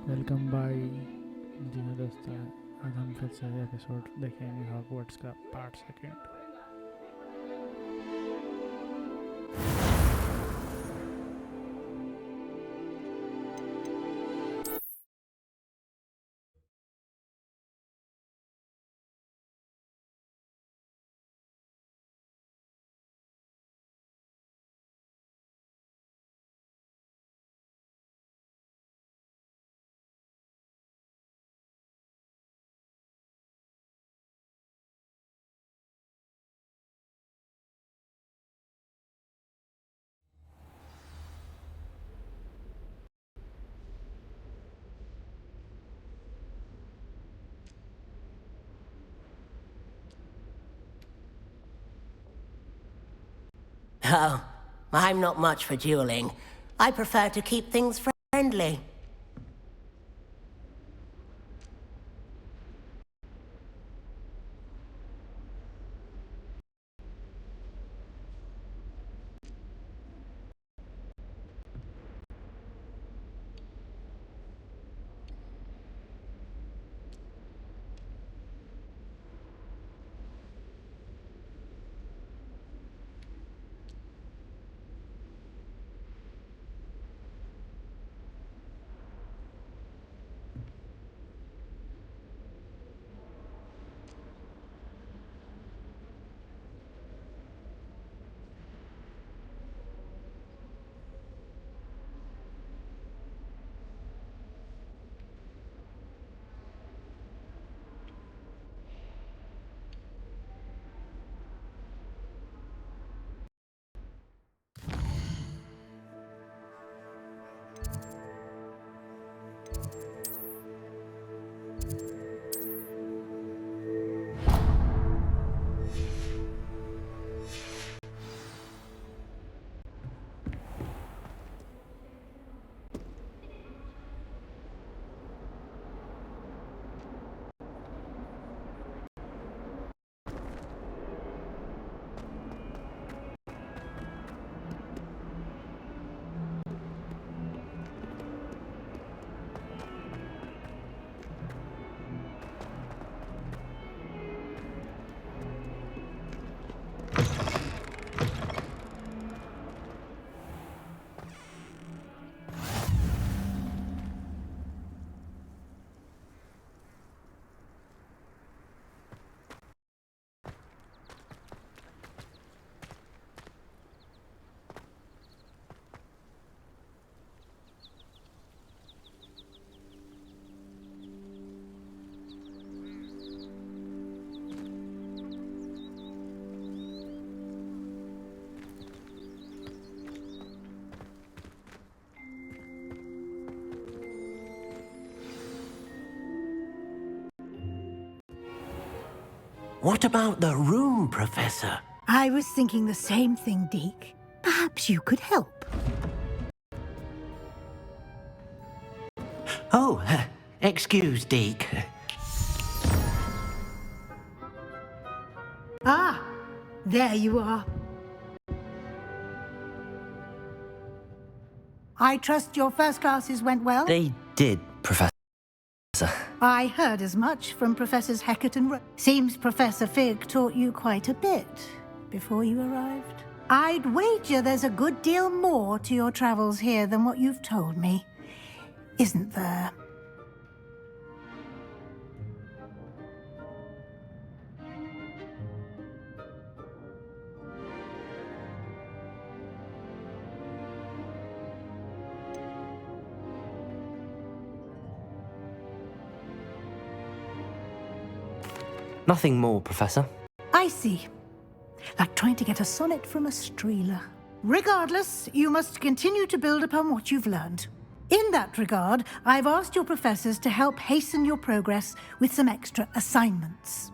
Welcome भाई। जी हाँ दोस्तों, आज हम फिर से एपिसोड देखेंगे हॉगवर्ट्स का part second. Oh, I'm not much for dueling. I prefer to keep things friendly. What about the room, Professor? I was thinking the same thing, Deke. Perhaps you could help. Oh, excuse, Deke. Ah, there you are. I trust your first classes went well? They did, Professor. I heard as much from Professors Hecat and Seems Professor Fig taught you quite a bit before you arrived. I'd wager there's a good deal more to your travels here than what you've told me. Isn't there? Nothing more, Professor. I see. Like trying to get a sonnet from a streeler. Regardless, you must continue to build upon what you've learned. In that regard, I've asked your professors to help hasten your progress with some extra assignments.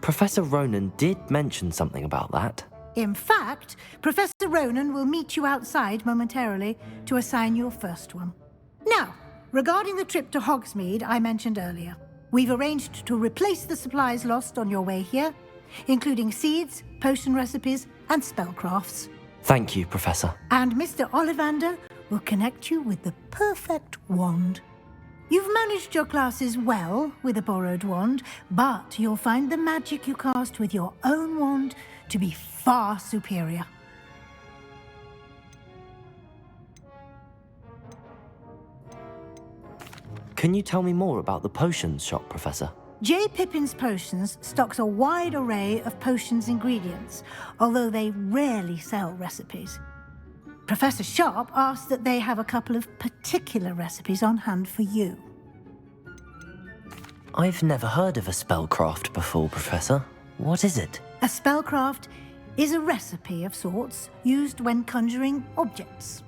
Professor Ronan did mention something about that. In fact, Professor Ronan will meet you outside momentarily to assign your first one. Now, regarding the trip to Hogsmeade I mentioned earlier, we've arranged to replace the supplies lost on your way here, including seeds, potion recipes, and spellcrafts. Thank you, Professor. And Mr. Ollivander will connect you with the perfect wand. You've managed your classes well with a borrowed wand, but you'll find the magic you cast with your own wand to be far superior. Can you tell me more about the potions shop, Professor? J. Pippin's Potions stocks a wide array of potions ingredients, although they rarely sell recipes. Professor Sharp asked that they have a couple of particular recipes on hand for you. I've never heard of a spellcraft before, Professor. What is it? A spellcraft is a recipe of sorts used when conjuring objects.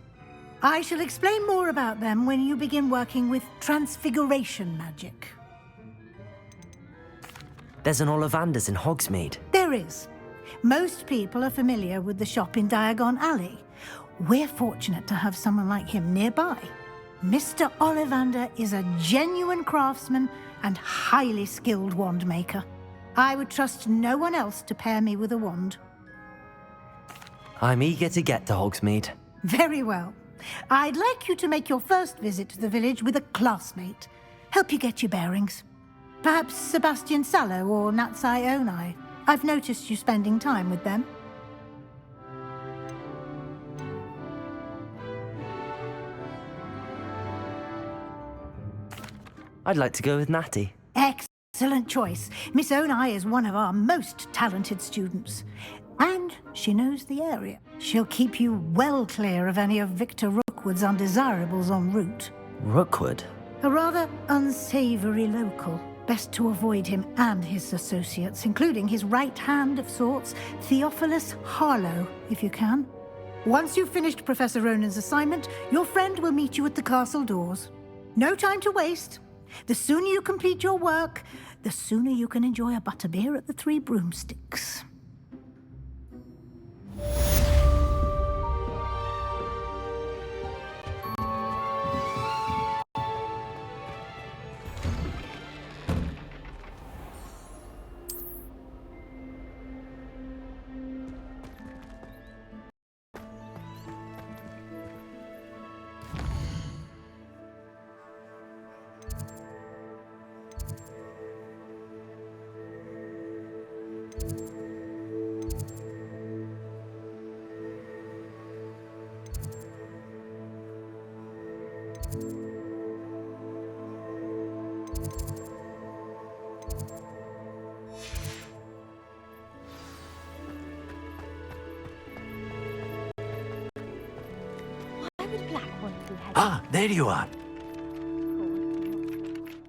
I shall explain more about them when you begin working with transfiguration magic. There's an Ollivander's in Hogsmeade. There is. Most people are familiar with the shop in Diagon Alley. We're fortunate to have someone like him nearby. Mr. Ollivander is a genuine craftsman and highly skilled wand maker. I would trust no one else to pair me with a wand. I'm eager to get to Hogsmeade. Very well. I'd like you to make your first visit to the village with a classmate. Help you get your bearings. Perhaps Sebastian Sallow or Natsai Onai. I've noticed you spending time with them. I'd like to go with Natty. Excellent choice. Miss Onai is one of our most talented students. And she knows the area. She'll keep you well clear of any of Victor Rookwood's undesirables en route. Rookwood? A rather unsavory local. Best to avoid him and his associates, including his right hand of sorts, Theophilus Harlow, if you can. Once you've finished Professor Ronan's assignment, your friend will meet you at the castle doors. No time to waste. The sooner you complete your work, the sooner you can enjoy a butterbeer at the Three Broomsticks. Ah, there you are.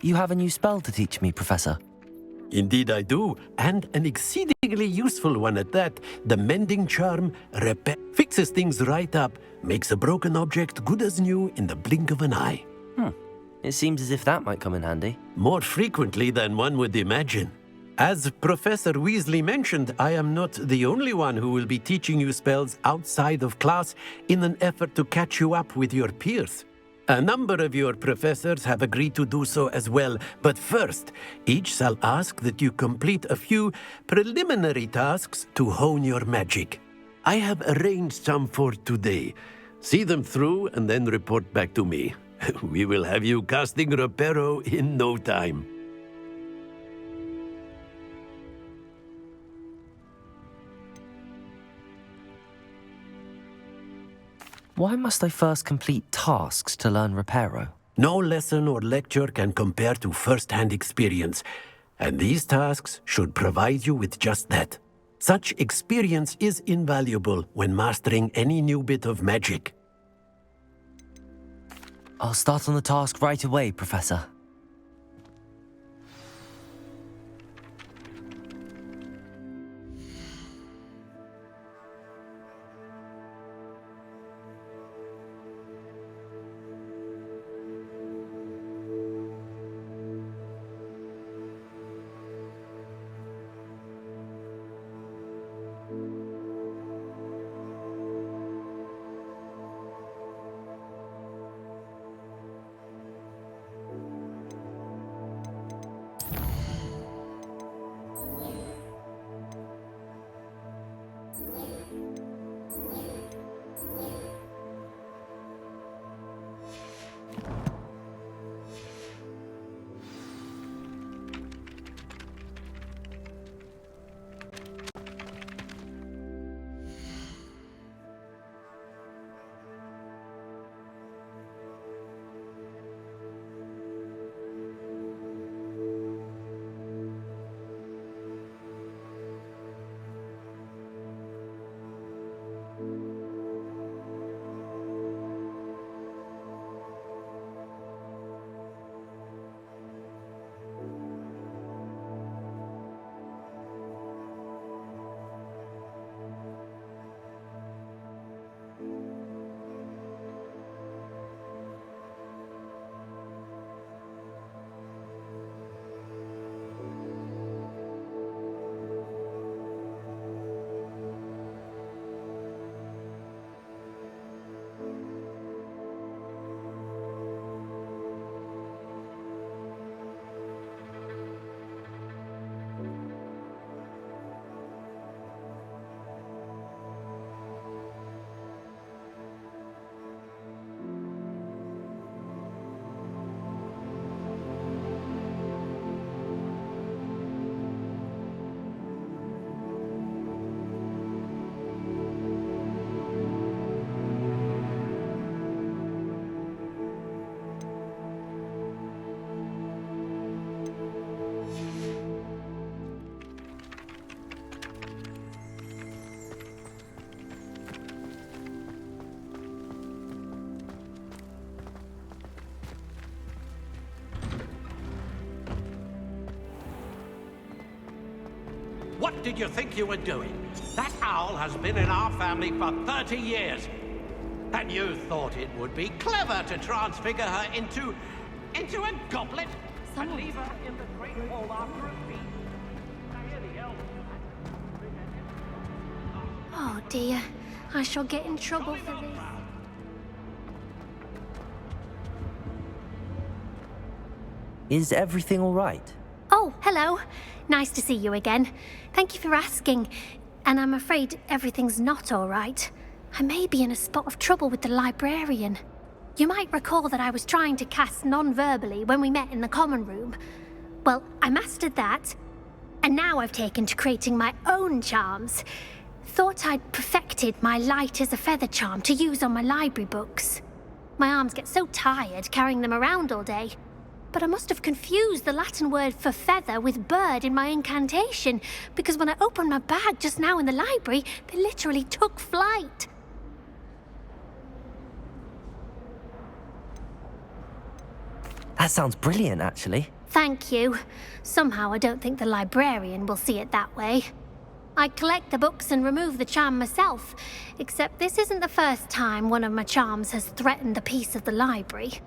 You have a new spell to teach me, Professor. Indeed I do, and an exceedingly useful one at that. The mending charm fixes things right up, makes a broken object good as new in the blink of an eye. It seems as if that might come in handy. More frequently than one would imagine. As Professor Weasley mentioned, I am not the only one who will be teaching you spells outside of class in an effort to catch you up with your peers. A number of your professors have agreed to do so as well, but first, each shall ask that you complete a few preliminary tasks to hone your magic. I have arranged some for today. See them through and then report back to me. We will have you casting Reparo in no time. Why must I first complete tasks to learn Reparo? No lesson or lecture can compare to first-hand experience, and these tasks should provide you with just that. Such experience is invaluable when mastering any new bit of magic. I'll start on the task right away, Professor. What did you think you were doing? That owl has been in our family for 30 years. And you thought it would be clever to transfigure her into a goblet and leave her in the Great Hall after a feast. Oh dear, I shall get in trouble for this. Is everything all right? Oh, hello. Nice to see you again. Thank you for asking. And I'm afraid everything's not all right. I may be in a spot of trouble with the librarian. You might recall that I was trying to cast non-verbally when we met in the common room. Well, I mastered that. And now I've taken to creating my own charms. Thought I'd perfected my light as a feather charm to use on my library books. My arms get so tired carrying them around all day. But I must have confused the Latin word for feather with bird in my incantation, because when I opened my bag just now in the library, they literally took flight. That sounds brilliant, actually. Thank you. Somehow I don't think the librarian will see it that way. I collect the books and remove the charm myself, except this isn't the first time one of my charms has threatened the peace of the library.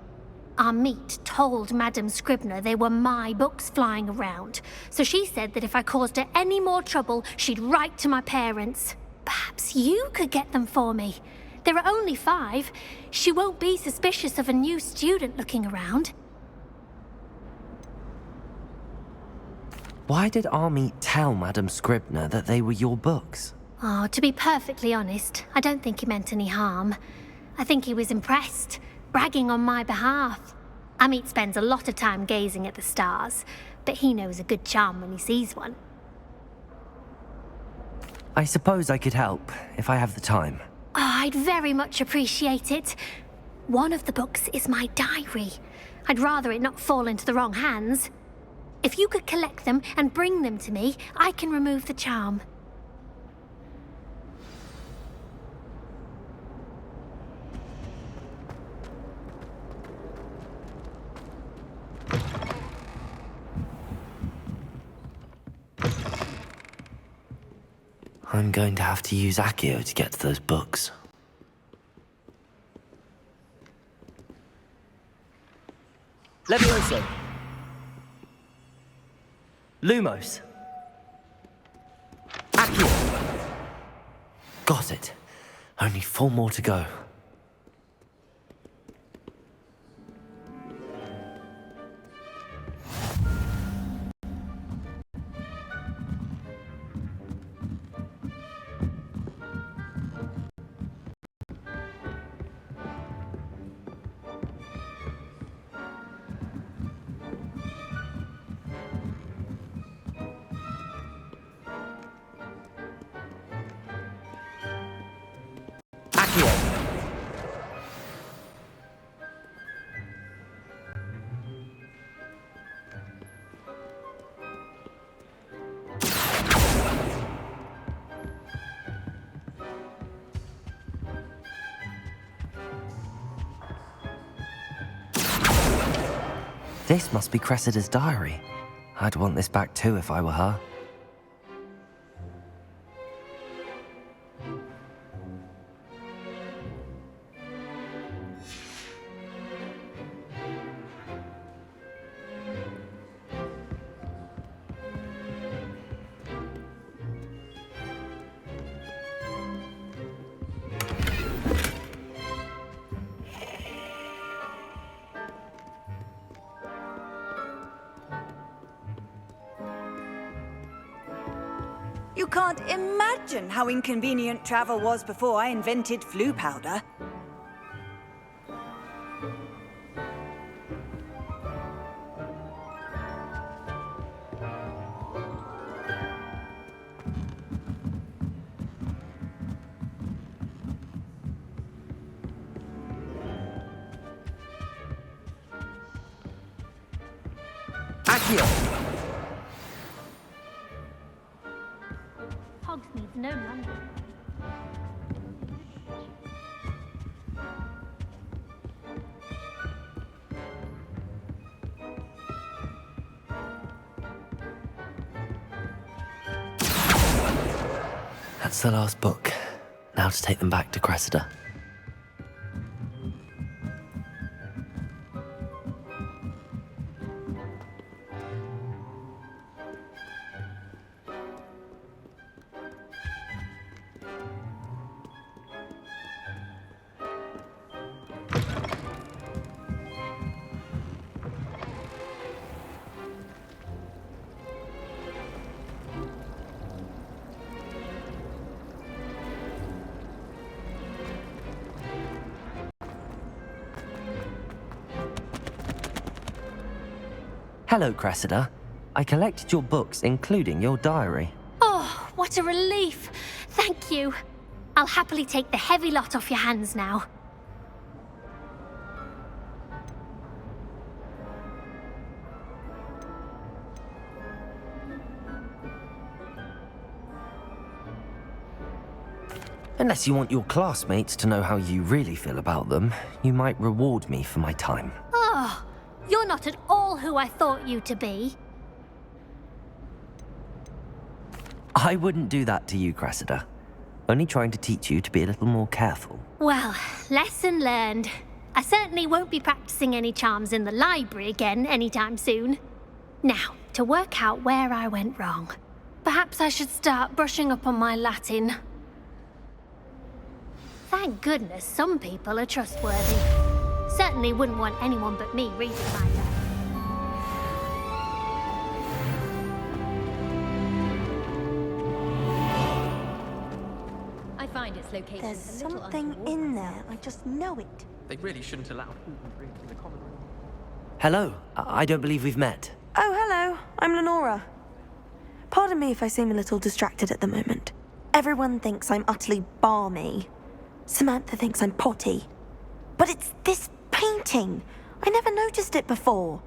Amit told Madame Scribner they were my books flying around, so she said that if I caused her any more trouble, she'd write to my parents. Perhaps you could get them for me. There are only 5. She won't be suspicious of a new student looking around. Why did Amit tell Madame Scribner that they were your books? Oh, to be perfectly honest, I don't think he meant any harm. I think he was impressed, bragging on my behalf. Amit spends a lot of time gazing at the stars, but he knows a good charm when he sees one. I suppose I could help, if I have the time. Oh, I'd very much appreciate it. One of the books is my diary. I'd rather it not fall into the wrong hands. If you could collect them and bring them to me, I can remove the charm. I'm going to have to use Accio to get to those books. Levioso! Lumos! Accio! Got it. Only 4 more to go. This must be Cressida's diary. I'd want this back too if I were her. You can't imagine how inconvenient travel was before I invented flu powder. Accio! Hogs needs no London. That's the last book. Now to take them back to Cressida. Hello, Cressida. I collected your books, including your diary. Oh, what a relief. Thank you. I'll happily take the heavy lot off your hands now. Unless you want your classmates to know how you really feel about them, you might reward me for my time. Oh, you're not at all who I thought you to be. I wouldn't do that to you, Cressida. Only trying to teach you to be a little more careful. Well, lesson learned. I certainly won't be practicing any charms in the library again anytime soon. Now, to work out where I went wrong. Perhaps I should start brushing up on my Latin. Thank goodness some people are trustworthy. Certainly wouldn't want anyone but me reading my diary. I find its location There's something in there. I just know it. They really shouldn't allow food and drink in the common room. Hello, I don't believe we've met. Oh, hello. I'm Lenora. Pardon me if I seem a little distracted at the moment. Everyone thinks I'm utterly balmy. Samantha thinks I'm potty. But it's this painting. I never noticed it before.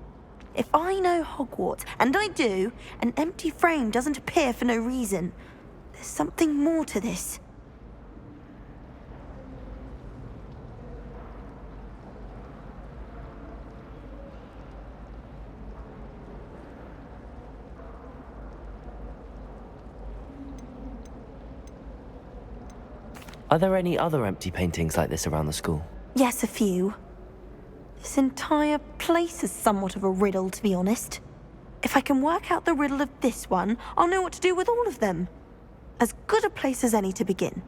If I know Hogwarts, and I do, an empty frame doesn't appear for no reason. There's something more to this. Are there any other empty paintings like this around the school? Yes, a few. This entire place is somewhat of a riddle, to be honest. If I can work out the riddle of this one, I'll know what to do with all of them. As good a place as any to begin.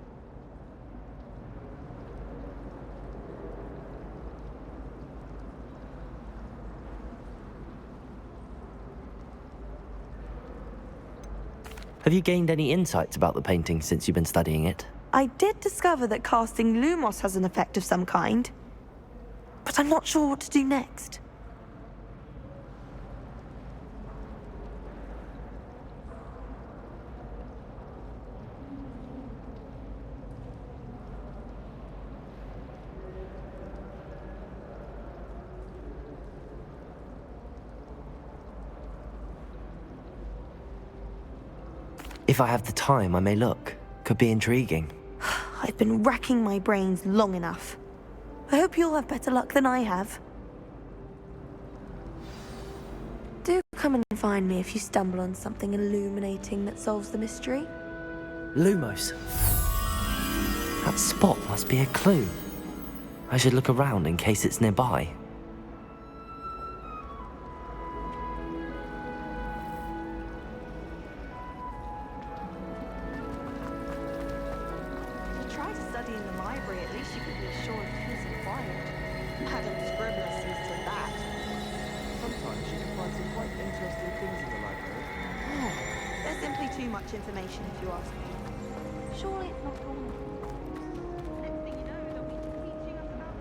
Have you gained any insights about the painting since you've been studying it? I did discover that casting Lumos has an effect of some kind. But I'm not sure what to do next. If I have the time, I may look. Could be intriguing. I've been racking my brains long enough. I hope you'll have better luck than I have. Do come and find me if you stumble on something illuminating that solves the mystery. Lumos. That spot must be a clue. I should look around in case it's nearby. Try studying in the library, at least you could be assured of peace and quiet. Madam Scribbler sees to that. Sometimes you can find some quite interesting things in the library. There's simply too much information, if you ask me. Surely it's not all. Next thing you know, they'll be teaching us about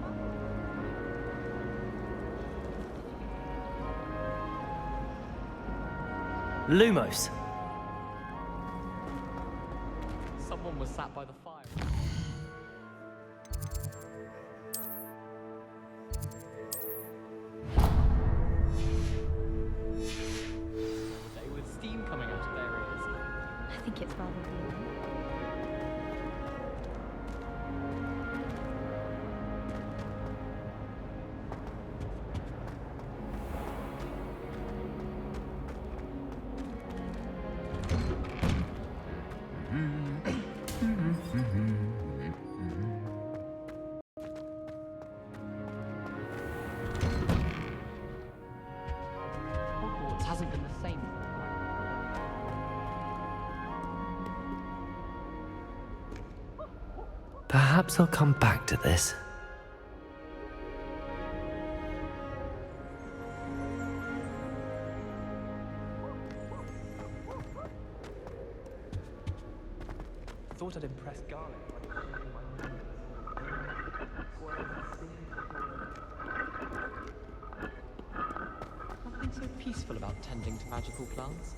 Lumos. Someone was sat by the fire. Day with steam coming out of their ears. I think it's rather weird. Hogwarts hasn't been the same. Perhaps I'll come back to this. Thought I'd impress Garlic. Nothing so peaceful about tending to magical plants.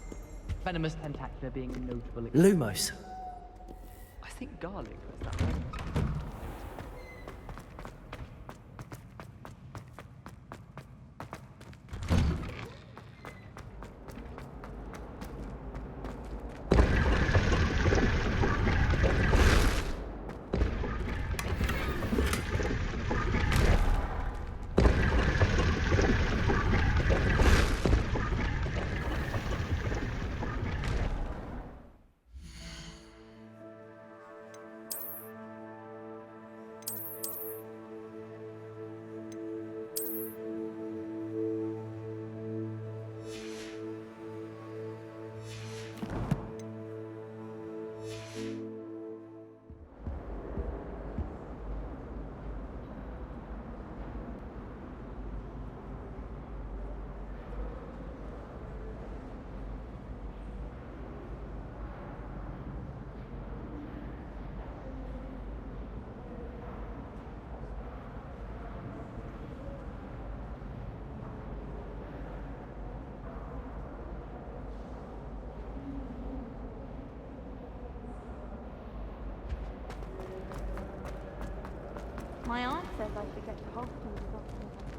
Venomous tentacula being a notable Lumos. I think Garlic was that right. My aunt says I should get to Hogwarts as often as I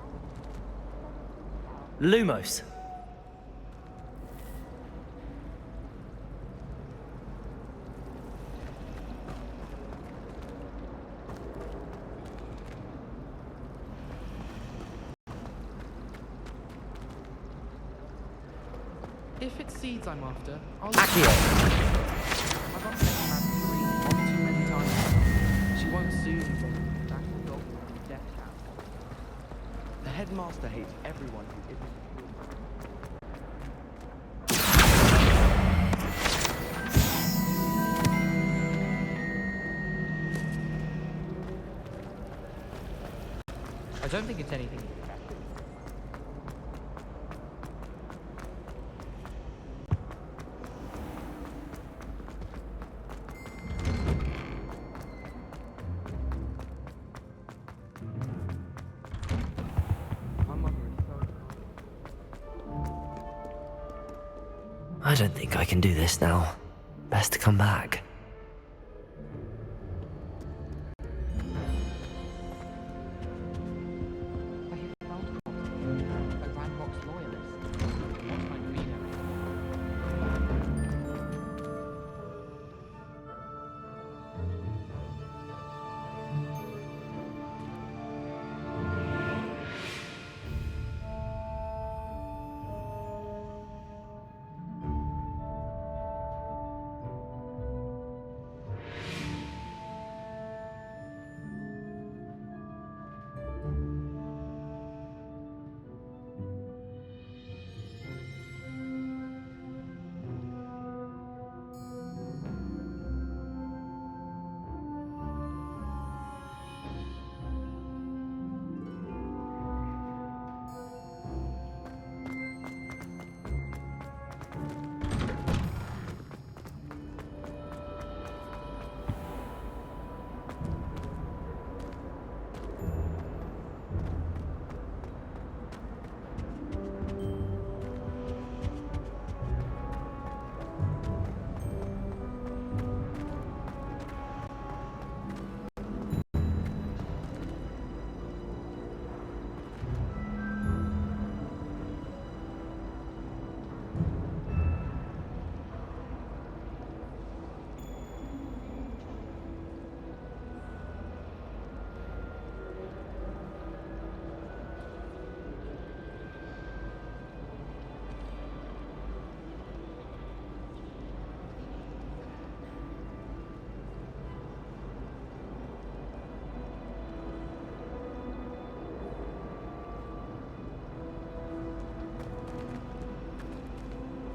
can. Lumos. If it's seeds I'm after, I'll... Accio. I've upset Madam Green one too many times. She won't soon be getting back to the old death trap. The headmaster hates everyone who isn't I don't think it's anything. I don't think I can do this now. Best to come back.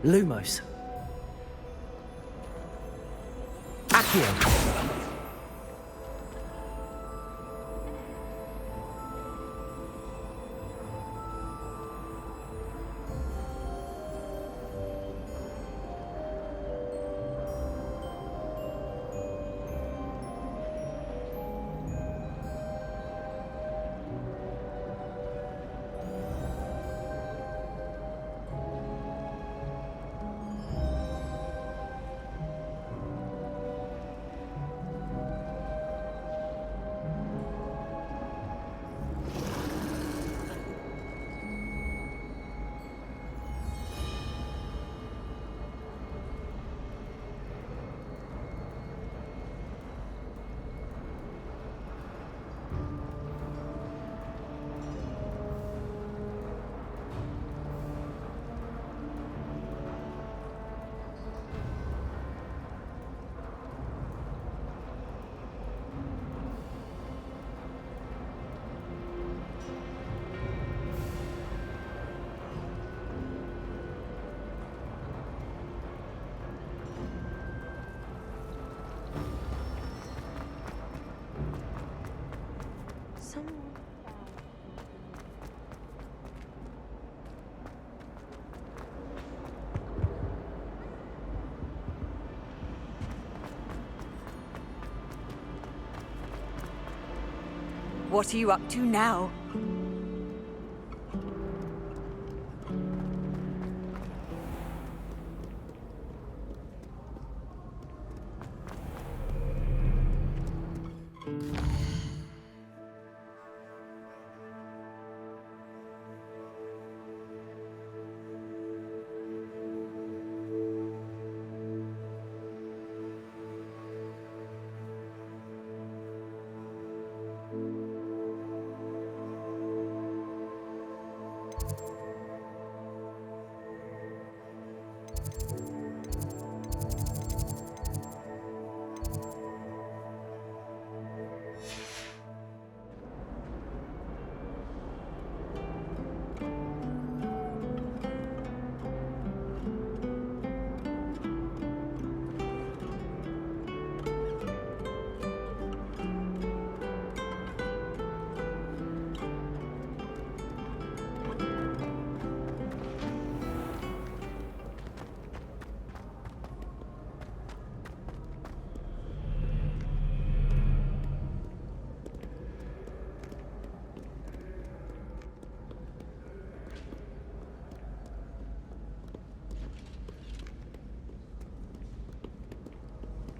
Lumos. Accio. What are you up to now?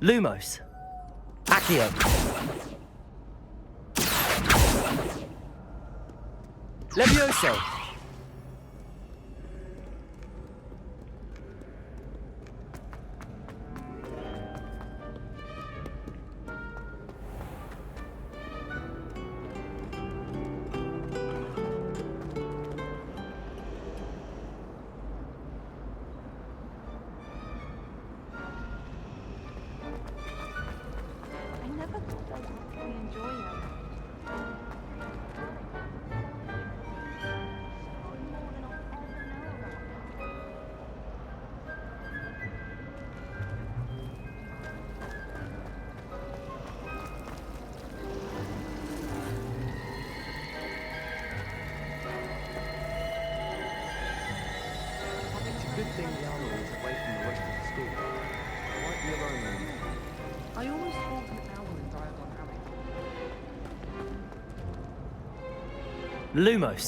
Lumos. Accio. Levioso. I never thought those would really enjoy them. It's a good thing the armor is away from the rest of the school. Quite the alone. I always thought an owl in Diagon Alley. Lumos.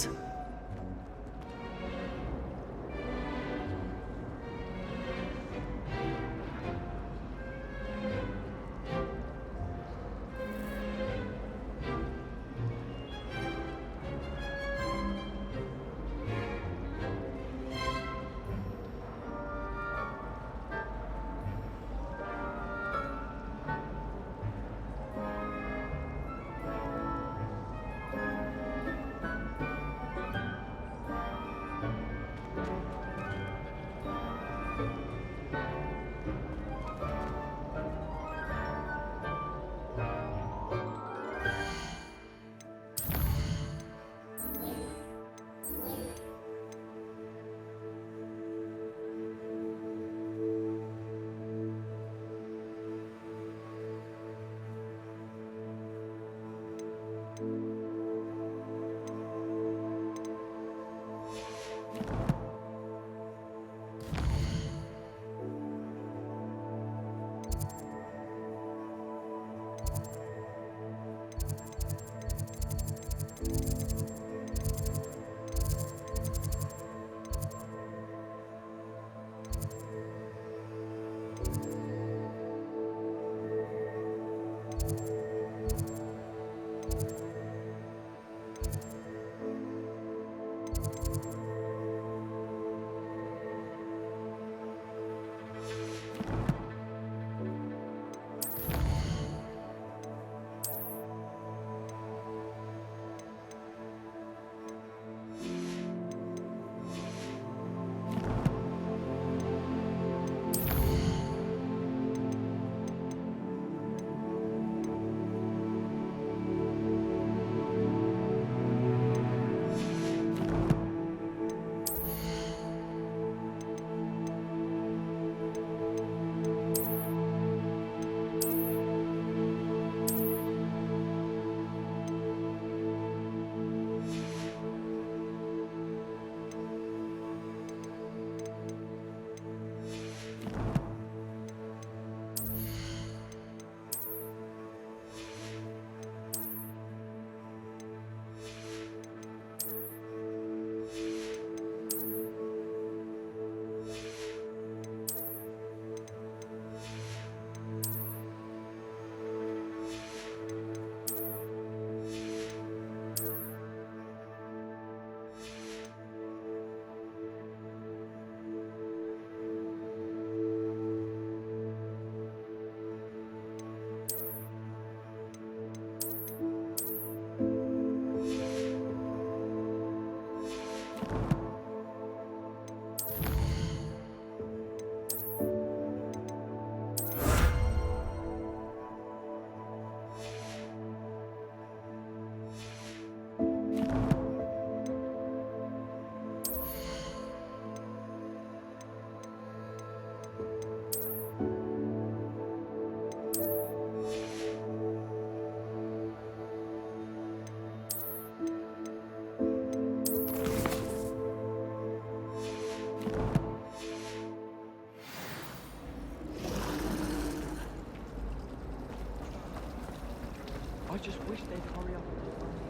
I just wish they'd hurry up and find the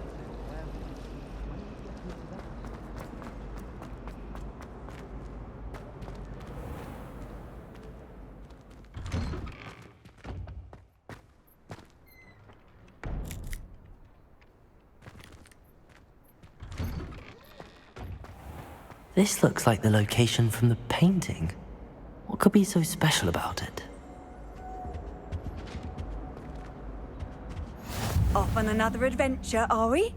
where when are we getting into that? This looks like the location from the painting. What could be so special about it? Off on another adventure, are we?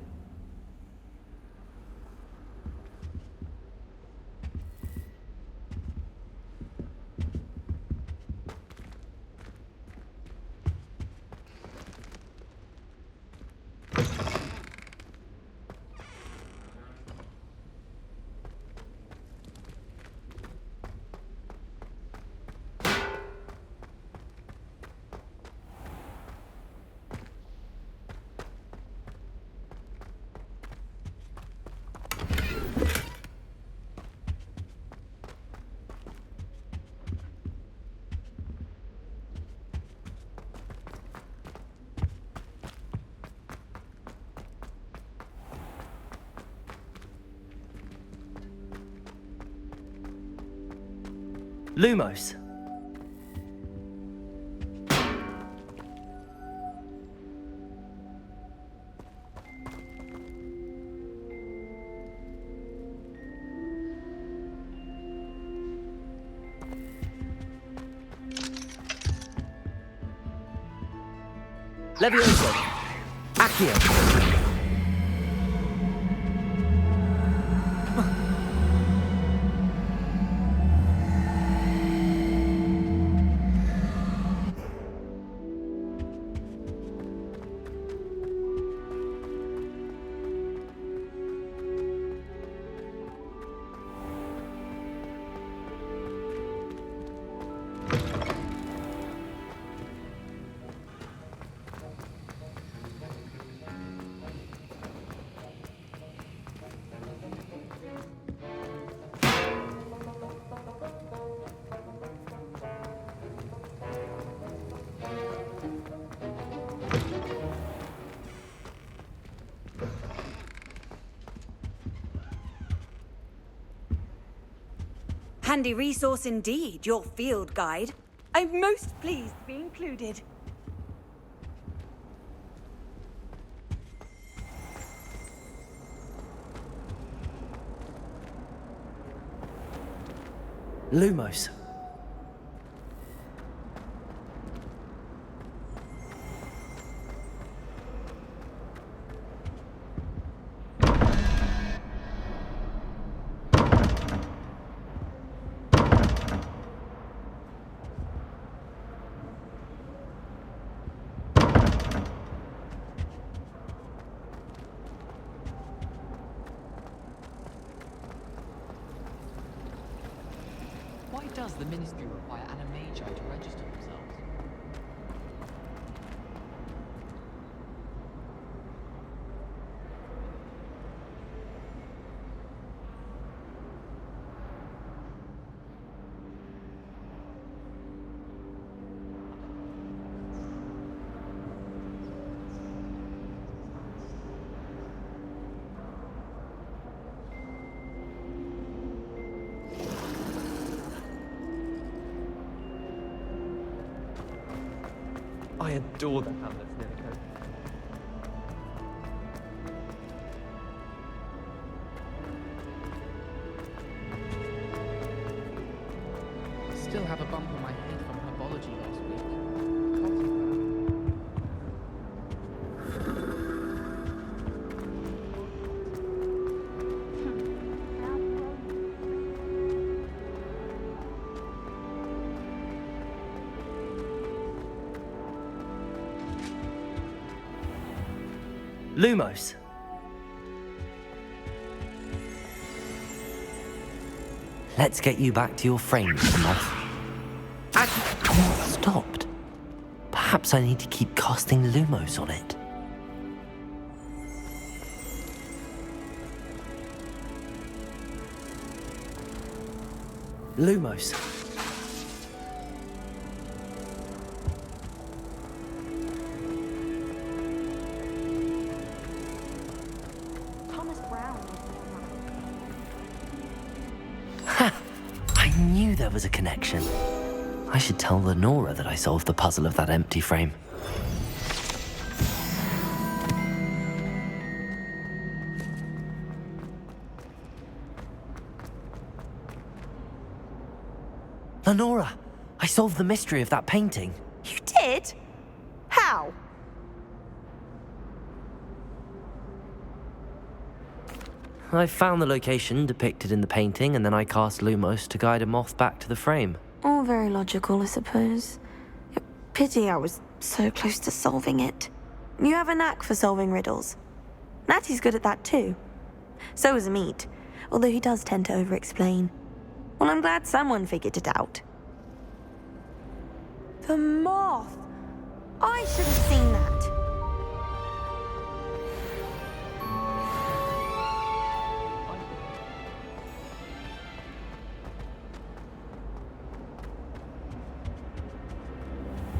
Lumos. Levioso. Accio. Handy resource indeed, your field guide. I'm most pleased to be included. Lumos. Why does the Ministry require Animagi to register themselves? I adore the Hamlet's Ninico. Still have a bump on my head from herbology last week. Lumos. Let's get you back to your frame, Mr. Moth. Stopped. Perhaps I need to keep casting Lumos on it. Lumos. There was a connection. I should tell Lenora that I solved the puzzle of that empty frame. Lenora, I solved the mystery of that painting. You did? How? I found the location depicted in the painting, and then I cast Lumos to guide a moth back to the frame. All very logical, I suppose. Pity I was so close to solving it. You have a knack for solving riddles. Natty's good at that too. So is Amit, although he does tend to over-explain. Well, I'm glad someone figured it out. The moth! I should have seen that.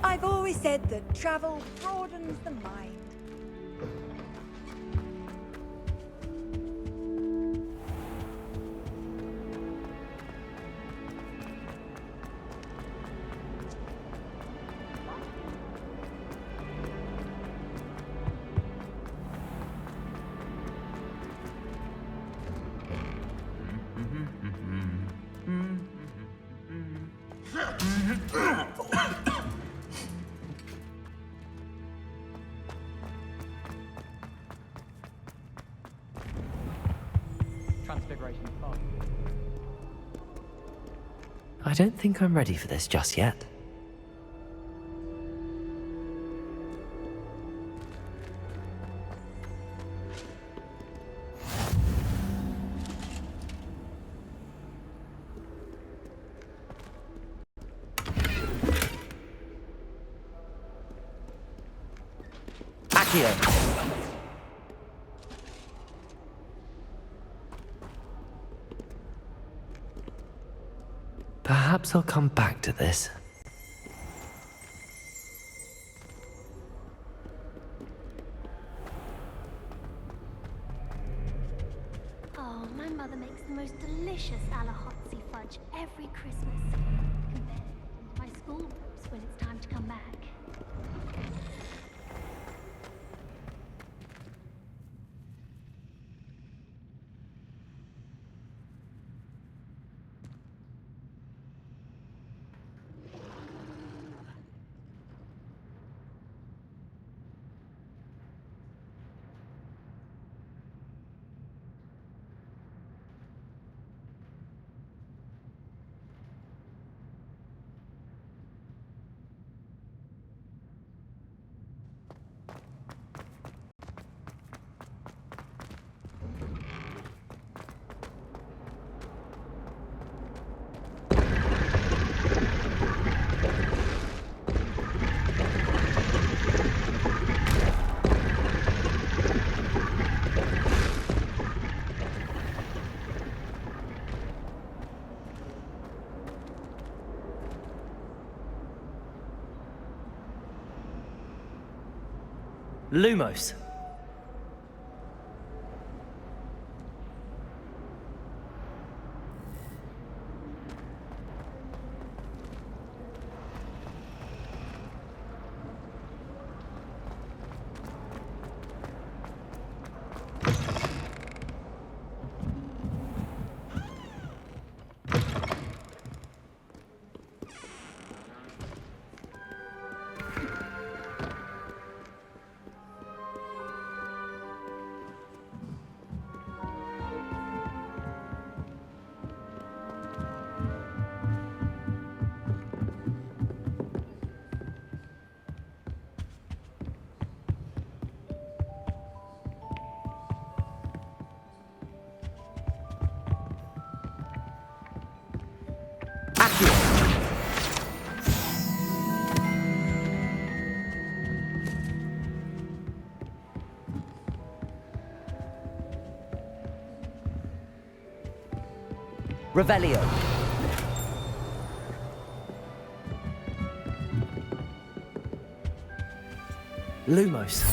I've always said that travel broadens the mind. Transfiguration 5. I don't think I'm ready for this just yet. Accio! Perhaps I'll come back to this. Oh, my mother makes the most delicious Alahotzi fudge every Christmas. Compared to my school groups when it's time to come back. Lumos. Revelio. Lumos.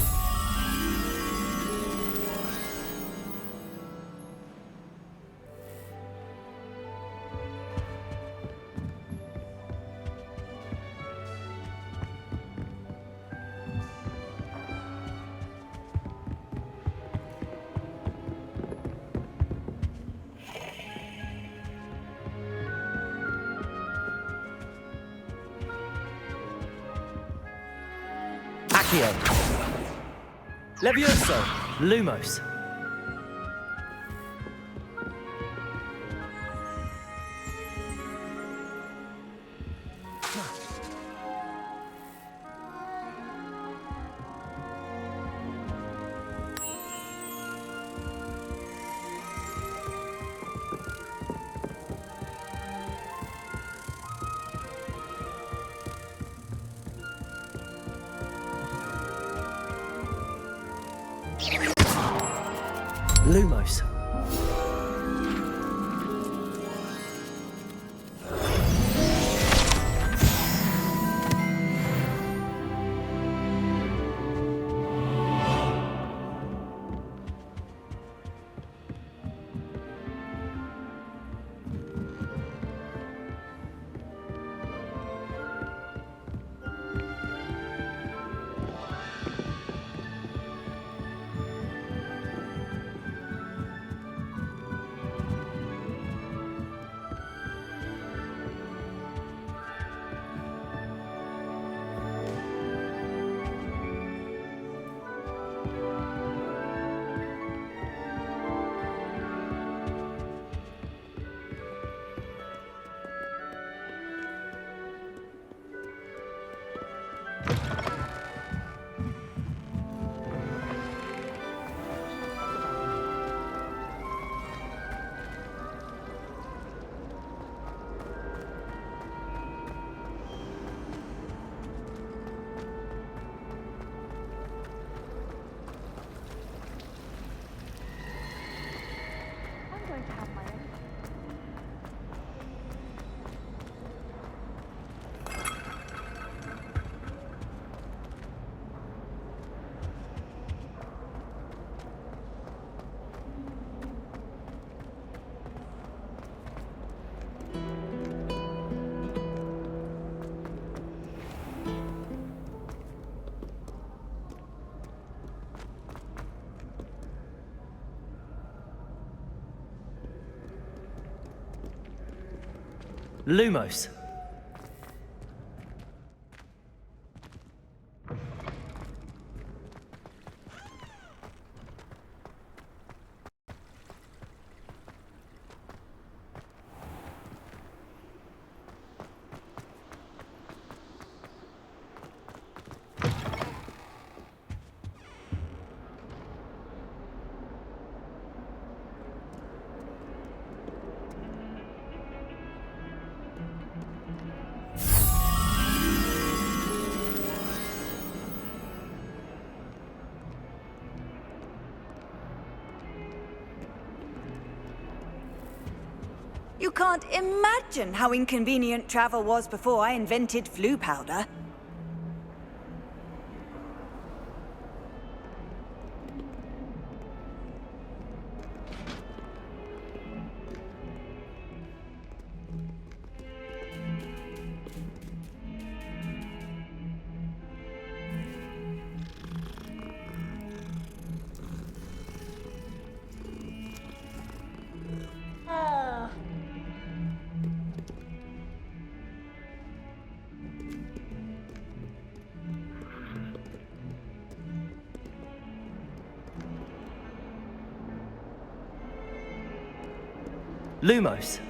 Accio. Levioso. Lumos. Lumos. I'm going to have my own. Lumos. You can't imagine how inconvenient travel was before I invented flu powder. Lumos.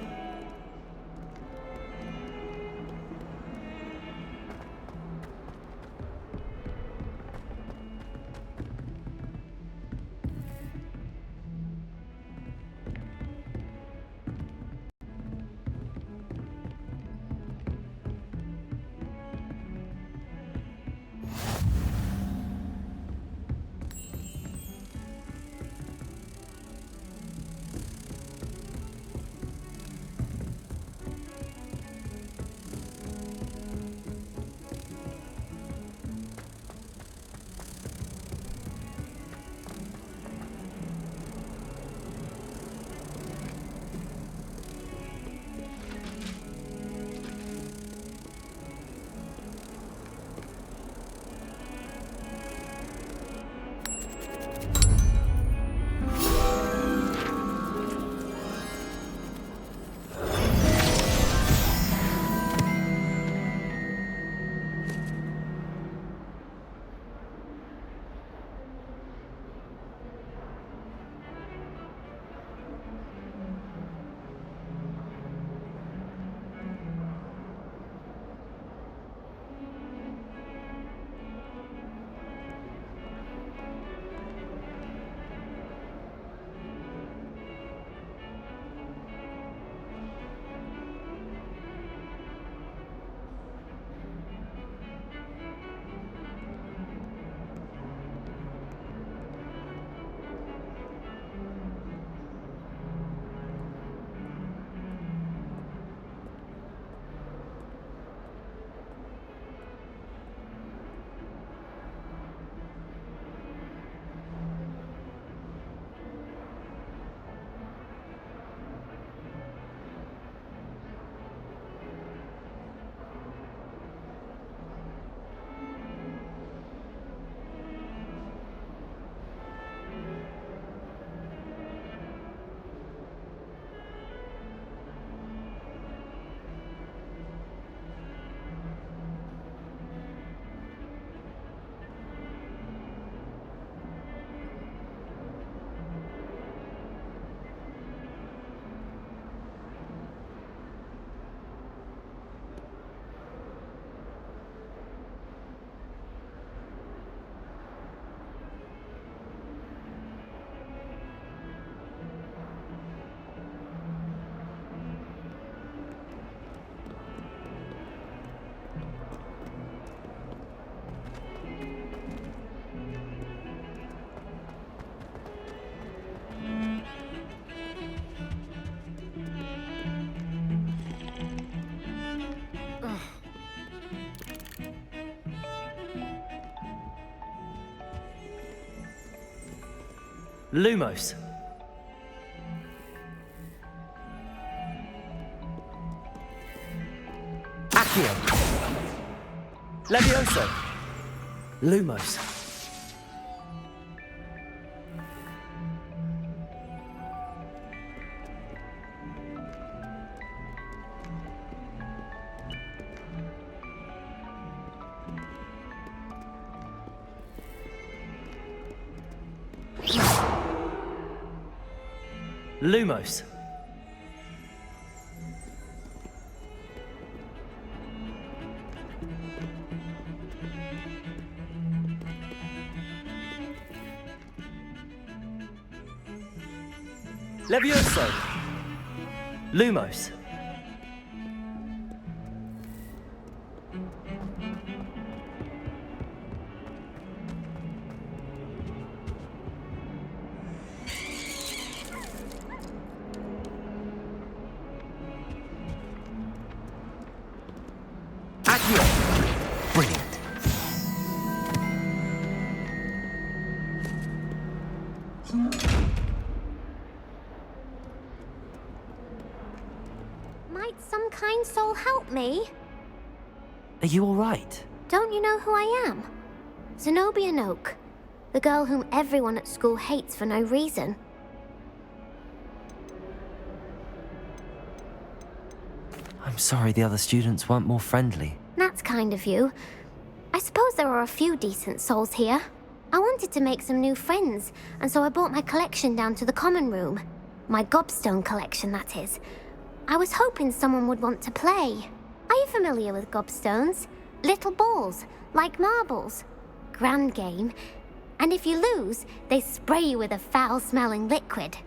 Lumos. Accio. Levioso. Lumos. Lumos. Levioso. Lumos. Accio. Brilliant. Might some kind soul help me? Are you all right? Don't you know who I am? Zenobia Noak, the girl whom everyone at school hates for no reason. I'm sorry the other students weren't more friendly. That's kind of you. I suppose there are a few decent souls here. I wanted to make some new friends, and so I brought my collection down to the common room. My gobstone collection, that is. I was hoping someone would want to play. Are you familiar with gobstones? Little balls, like marbles. Grand game. And if you lose, they spray you with a foul-smelling liquid.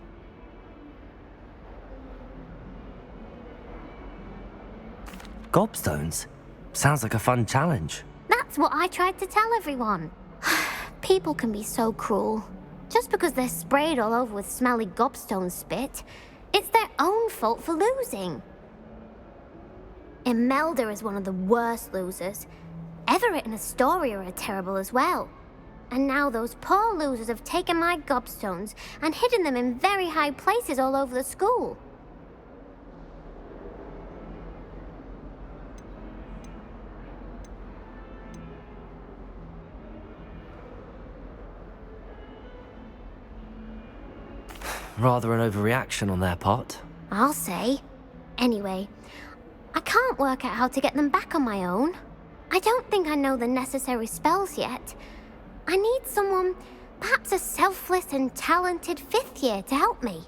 Gobstones? Sounds like a fun challenge. That's what I tried to tell everyone. People can be so cruel. Just because they're sprayed all over with smelly gobstone spit, it's their own fault for losing. Imelda is one of the worst losers. Everett and Astoria are terrible as well. And now those poor losers have taken my gobstones and hidden them in very high places all over the school. Rather an overreaction on their part. I'll say. Anyway, I can't work out how to get them back on my own. I don't think I know the necessary spells yet. I need someone, perhaps a selfless and talented fifth year to help me.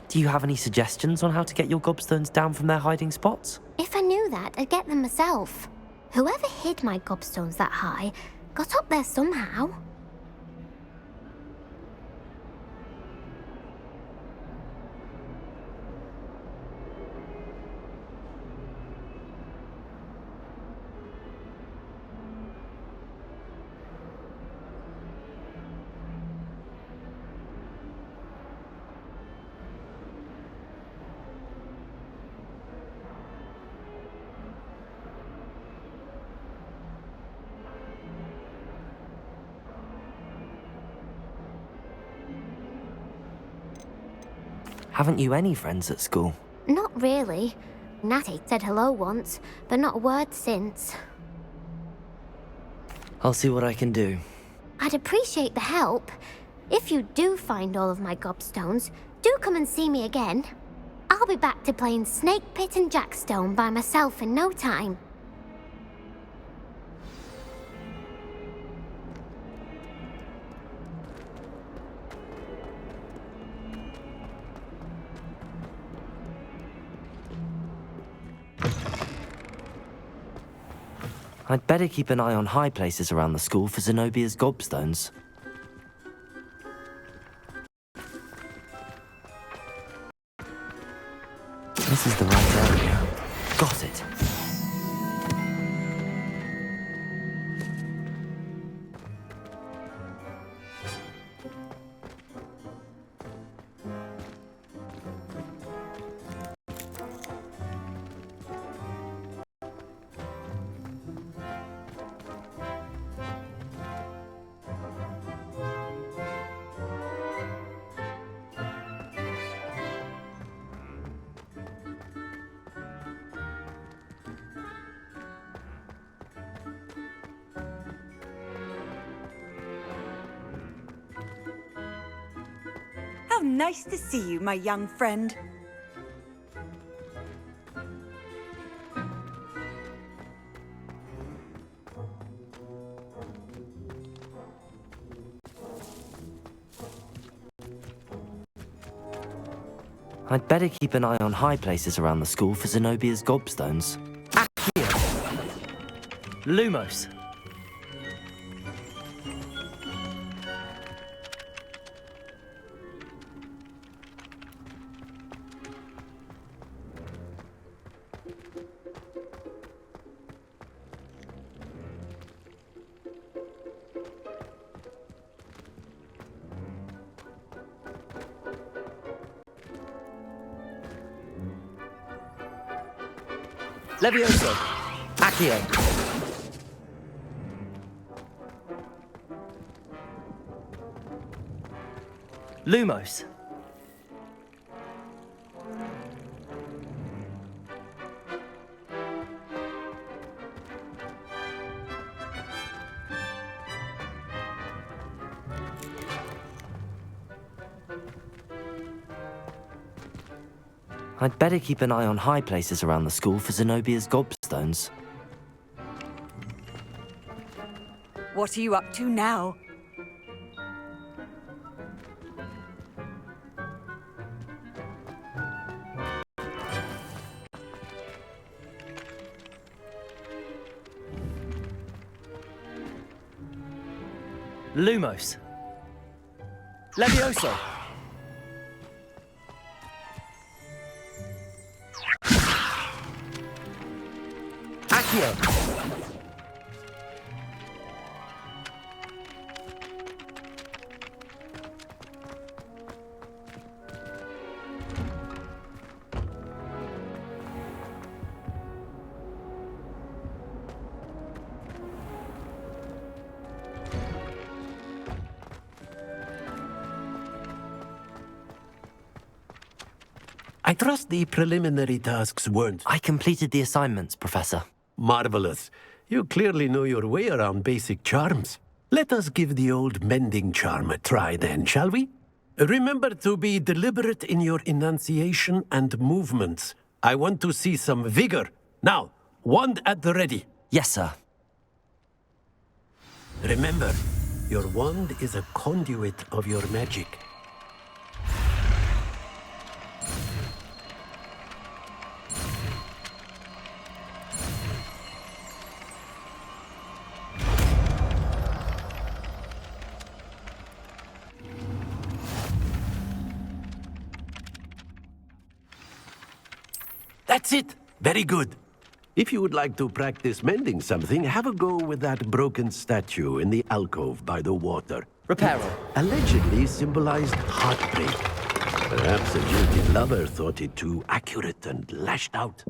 Do you have any suggestions on how to get your gobstones down from their hiding spots? If I knew that, I'd get them myself. Whoever hid my gobstones that high got up there somehow. Haven't you any friends at school? Not really. Natty said hello once, but not a word since. I'll see what I can do. I'd appreciate the help. If you do find all of my gobstones, do come and see me again. I'll be back to playing Snake Pit and Jackstone by myself in no time. I'd better keep an eye on high places around the school for Zenobia's gobstones. This is the right area. Got it. How nice to see you, my young friend. I'd better keep an eye on high places around the school for Zenobia's gobstones. Accio! Lumos! Levioso! Accio! Lumos! I'd better keep an eye on high places around the school for Zenobia's gobstones. What are you up to now? Lumos! Levioso! Accio! I trust the preliminary tasks weren't I completed the assignments, Professor. marvelous. You clearly know your way around basic charms. Let us give the old mending charm a try then, shall we? Remember to be deliberate in your enunciation and movements. I want to see some vigor. Now, wand at the ready. Yes, sir. Remember, your wand is a conduit of your magic. That's it! Very good. If you would like to practice mending something, have a go with that broken statue in the alcove by the water. Reparo. Allegedly symbolized heartbreak. Perhaps a jilted lover thought it too accurate and lashed out.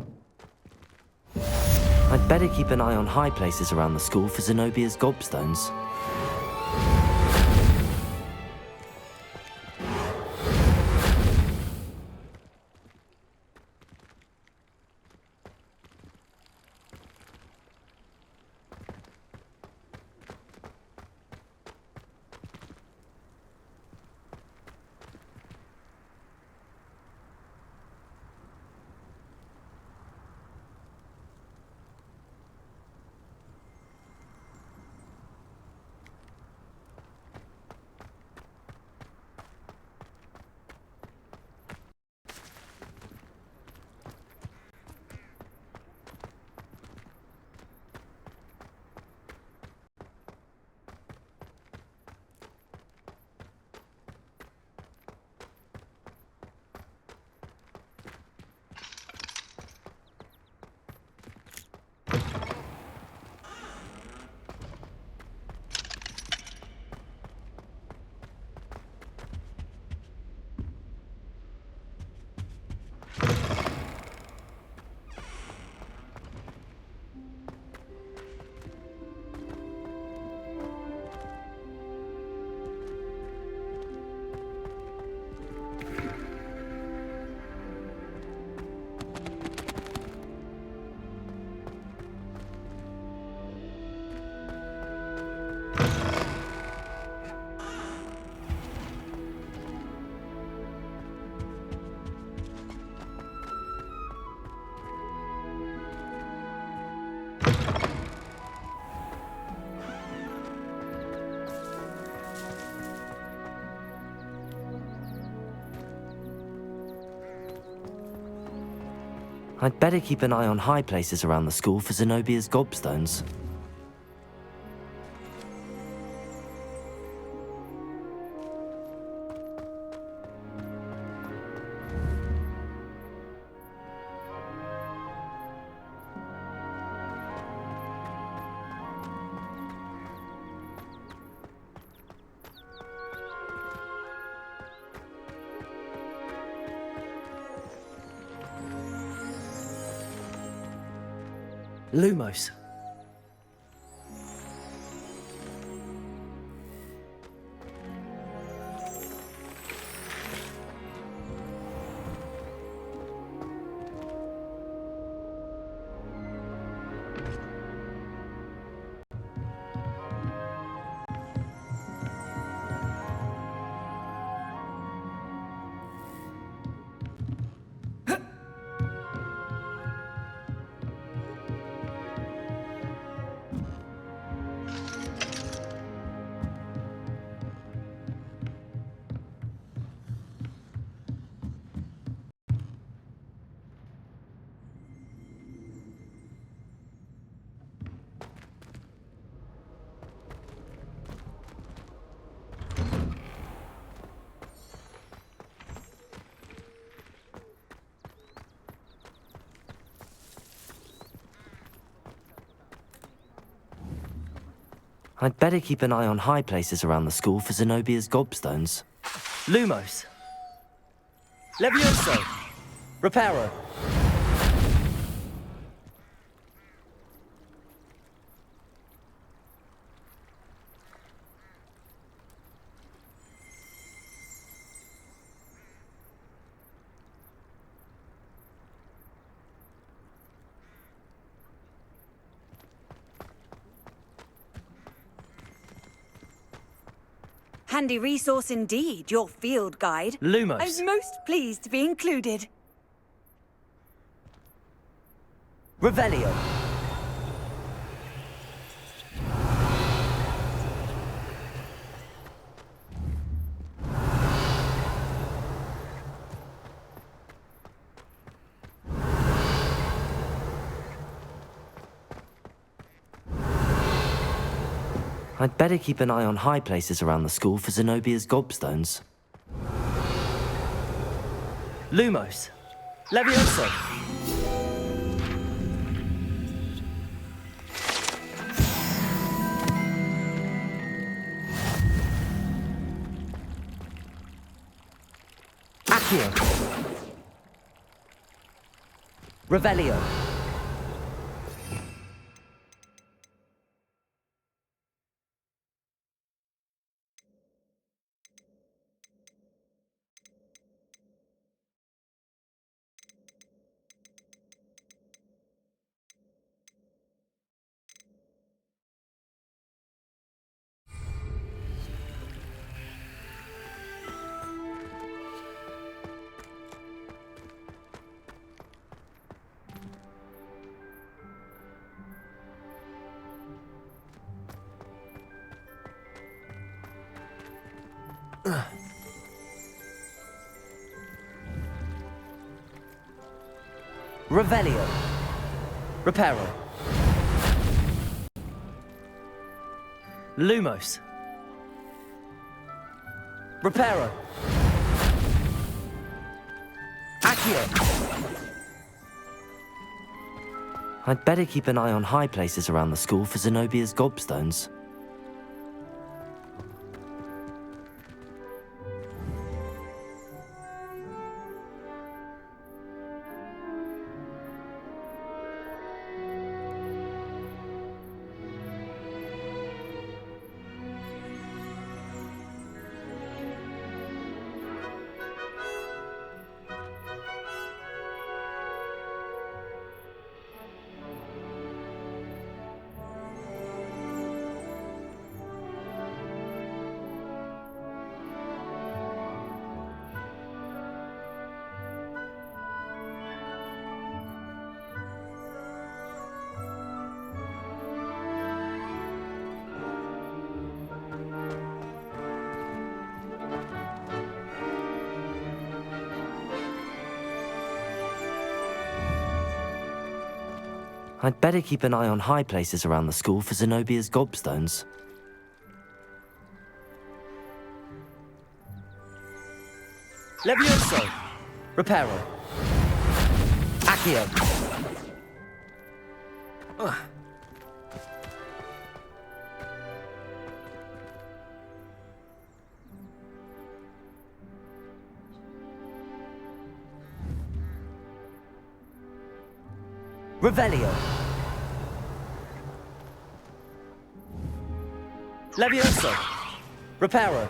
I'd better keep an eye on high places around the school for Zenobia's gobstones. I'd better keep an eye on high places around the school for Zenobia's gobstones. Lumos. I'd better keep an eye on high places around the school for Zenobia's gobstones. Lumos. Levioso. Reparo. Handy resource indeed, your field guide. Lumos. I'm most pleased to be included. Revelio. I'd better keep an eye on high places around the school for Zenobia's gobstones. Lumos. Levioso. Accio. Revelio. Revelio. Reparo. Lumos. Reparo. Accio. I'd better keep an eye on high places around the school for Zenobia's gobstones. I'd better keep an eye on high places around the school for Zenobia's gobstones. Levioso! Reparo! Accio! Revelio! Levioso! Reparo!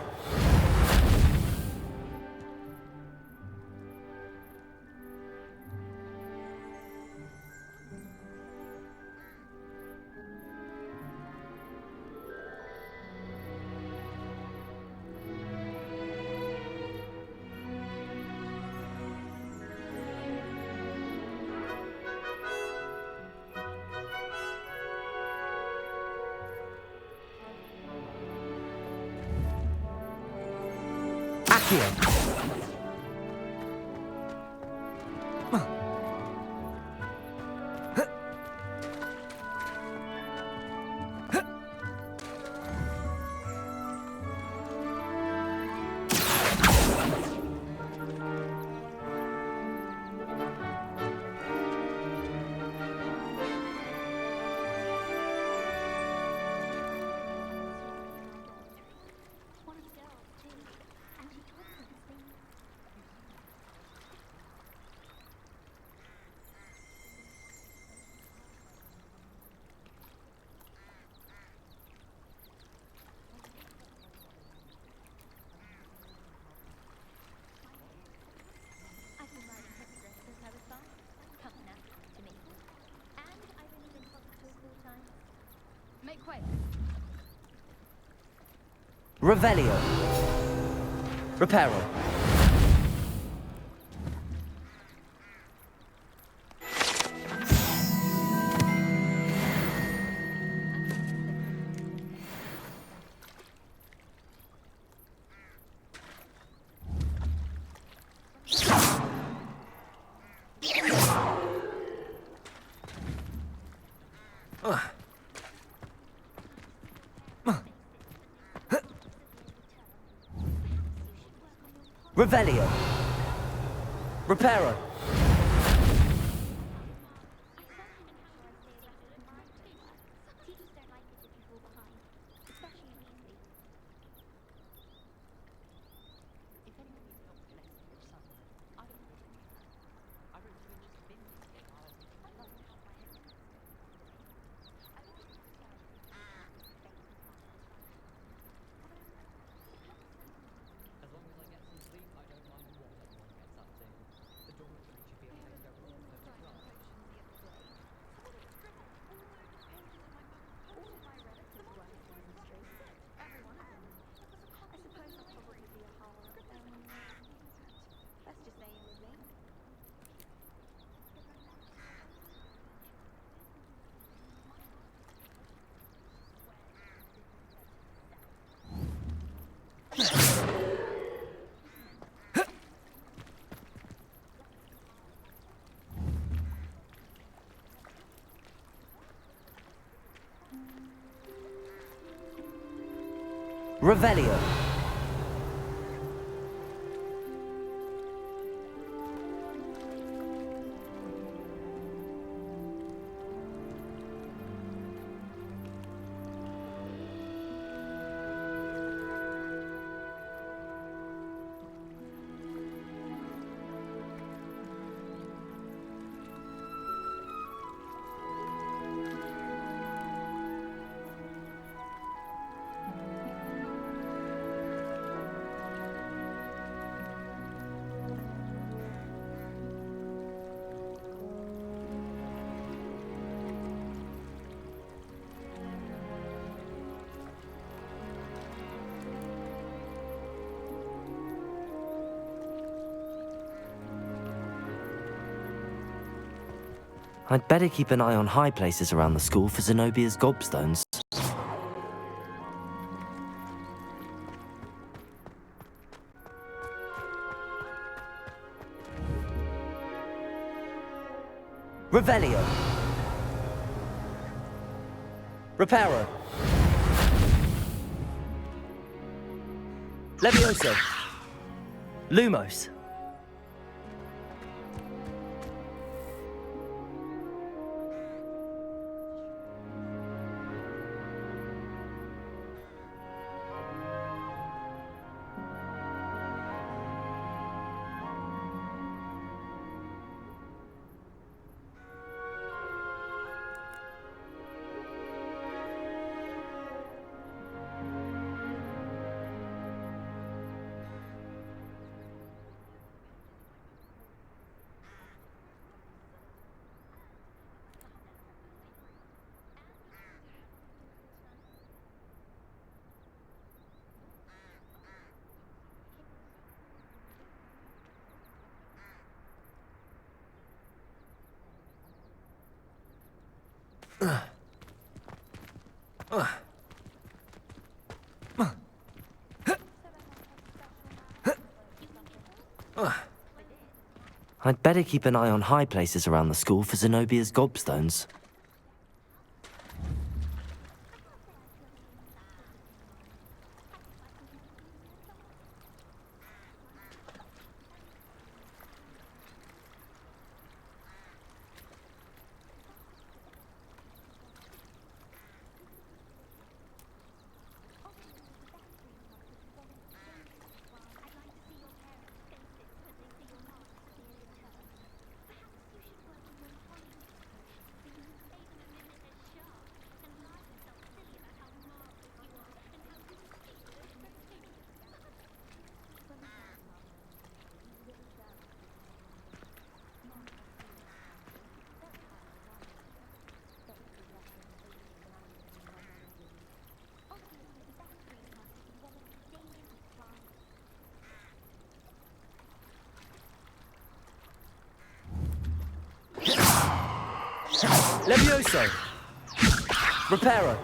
Accio! Make way. Revelio! Reparo! Revelio! Reparo! Revelio! I'd better keep an eye on high places around the school for Zenobia's gobstones. Revelio! Reparo. Levioso. Lumos. I'd better keep an eye on high places around the school for Zenobia's gobstones. Levioso. Reparo.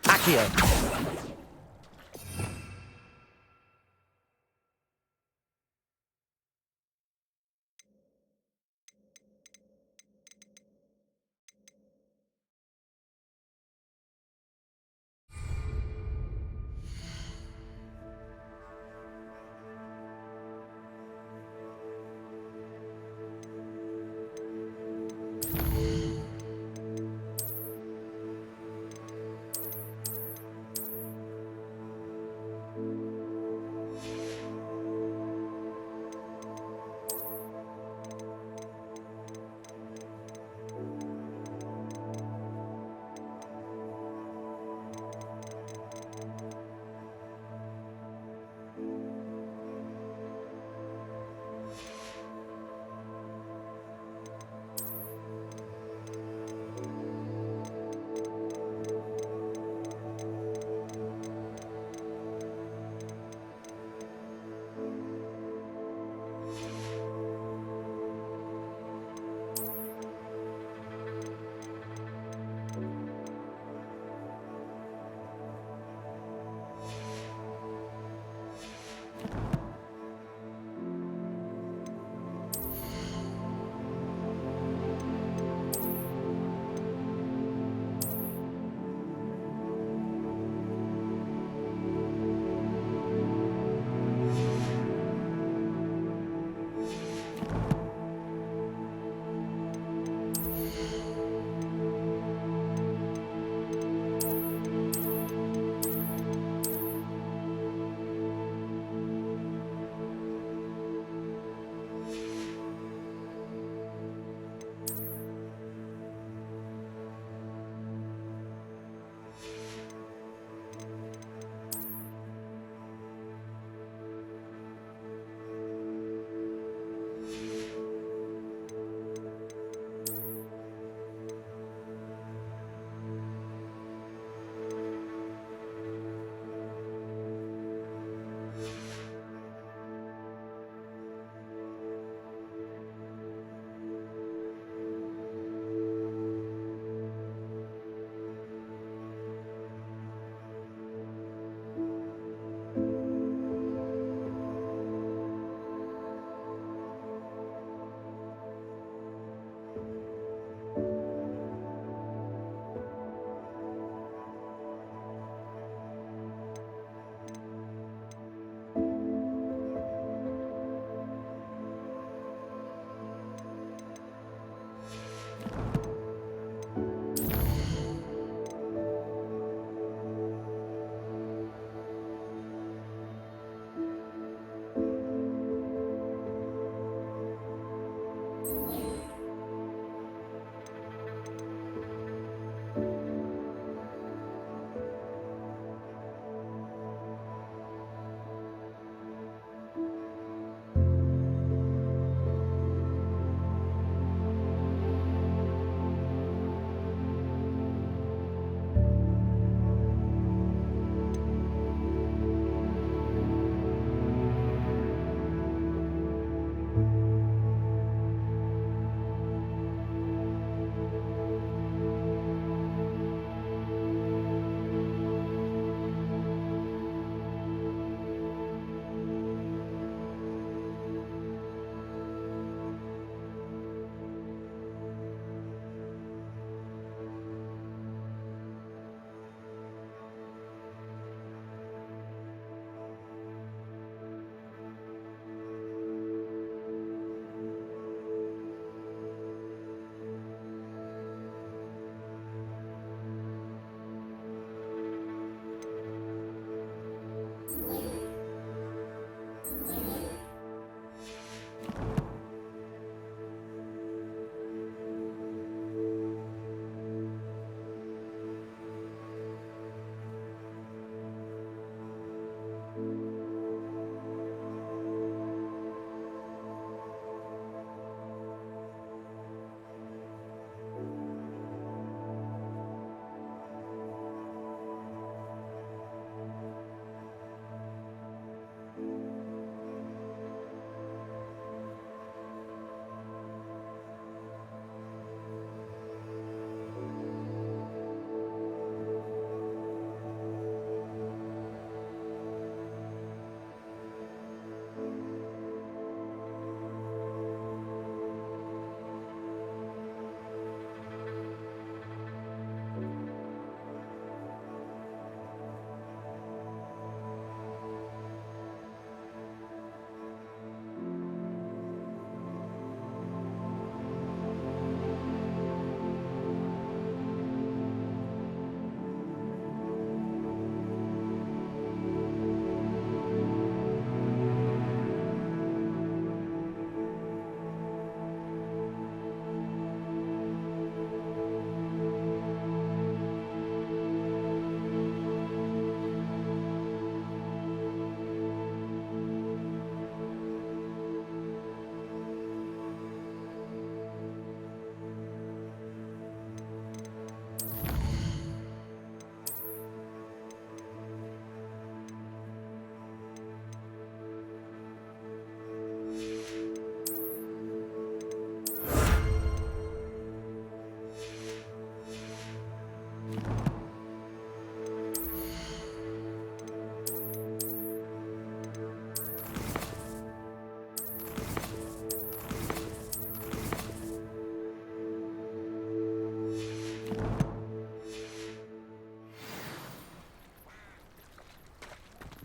Accio.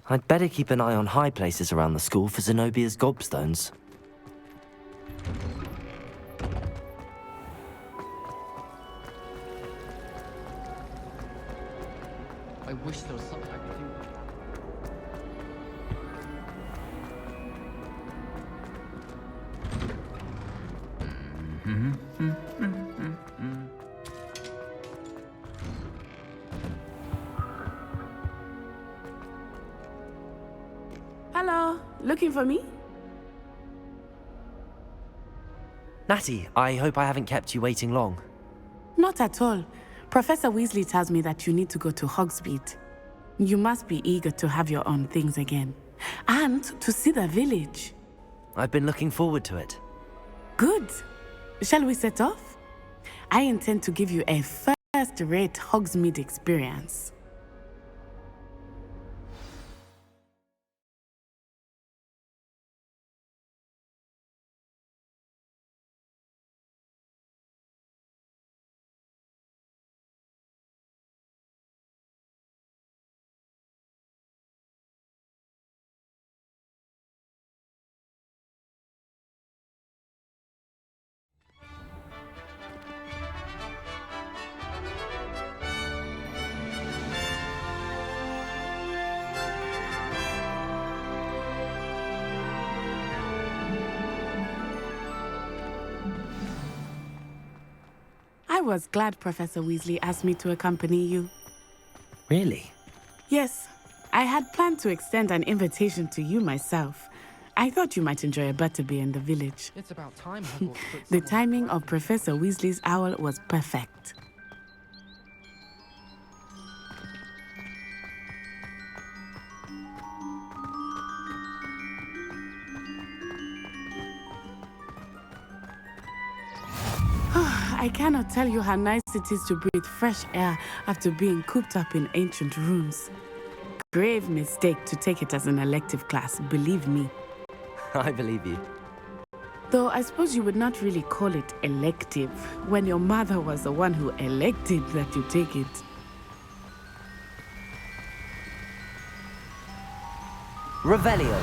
I'd better keep an eye on high places around the school for Zenobia's gobstones. I wish there was something I could do. Hello, looking for me? Natty, I hope I haven't kept you waiting long. Not at all. Professor Weasley tells me that you need to go to Hogsmeade. You must be eager to have your own things again. And to see the village. I've been looking forward to it. Good. Shall we set off? I intend to give you a first-rate Hogsmeade experience. I was glad Professor Weasley asked me to accompany you. Really? Yes, I had planned to extend an invitation to you myself. I thought you might enjoy a butterbeer in the village. It's about time Hogwarts put The someone timing right. of Professor Weasley's owl was perfect. I cannot tell you how nice it is to breathe fresh air after being cooped up in ancient rooms. Grave mistake to take it as an elective class, believe me. I believe you. Though I suppose you would not really call it elective when your mother was the one who elected that you take it. Revelio.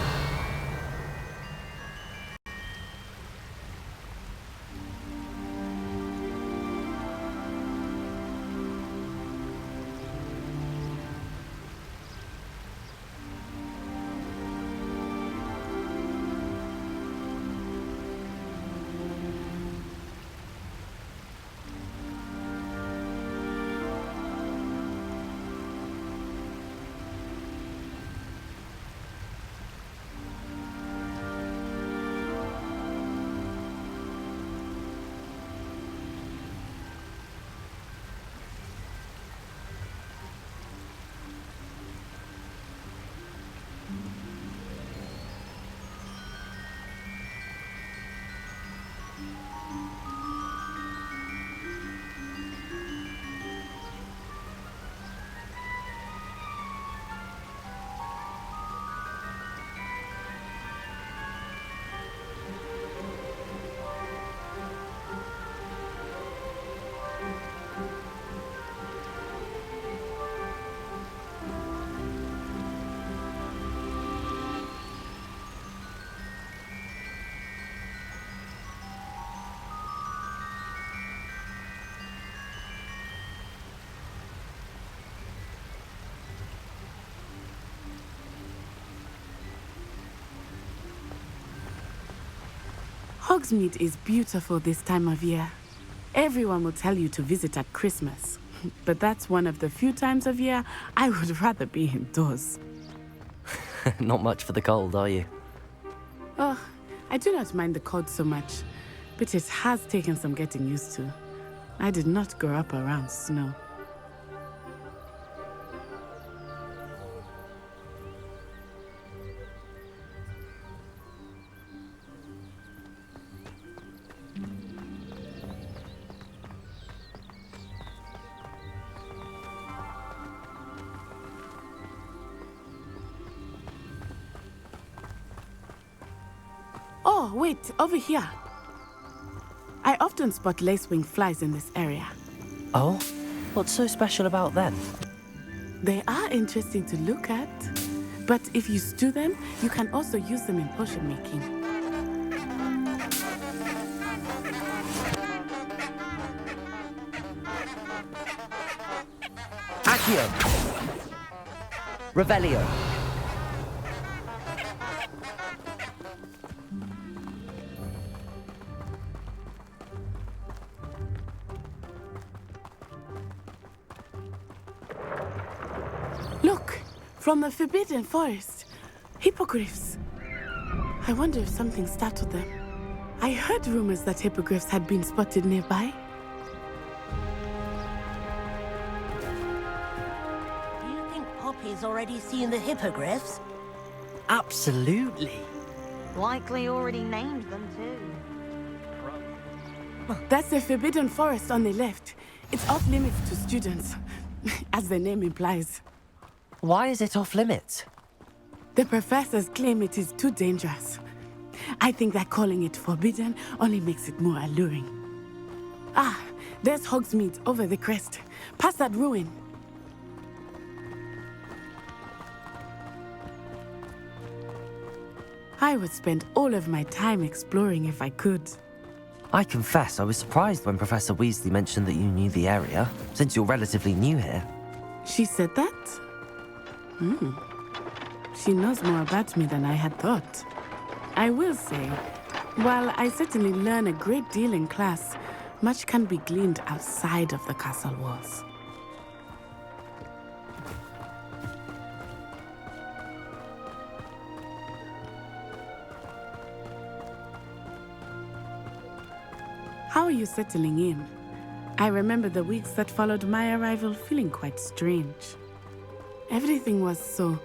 Hogsmeade is beautiful this time of year. Everyone will tell you to visit at Christmas, but that's one of the few times of year I would rather be indoors. Not much for the cold, are you? Oh, I do not mind the cold so much, but it has taken some getting used to. I did not grow up around snow. Oh, wait, over here. I often spot lacewing flies in this area. Oh? What's so special about them? They are interesting to look at. But if you stew them, you can also use them in potion making. Accio! Revelio! Look! From the Forbidden Forest. Hippogriffs. I wonder if something startled them. I heard rumors that hippogriffs had been spotted nearby. Do you think Poppy's already seen the hippogriffs? Absolutely. Likely already named them too. That's the Forbidden Forest on the left. It's off limits to students, as the name implies. Why is it off limits? The professors claim it is too dangerous. I think that calling it forbidden only makes it more alluring. Ah, there's Hogsmeade over the crest. Past that ruin. I would spend all of my time exploring if I could. I confess I was surprised when Professor Weasley mentioned that you knew the area, since you're relatively new here. She said that? She knows more about me than I had thought. I will say, while I certainly learn a great deal in class, much can be gleaned outside of the castle walls. How are you settling in? I remember the weeks that followed my arrival feeling quite strange. Everything was so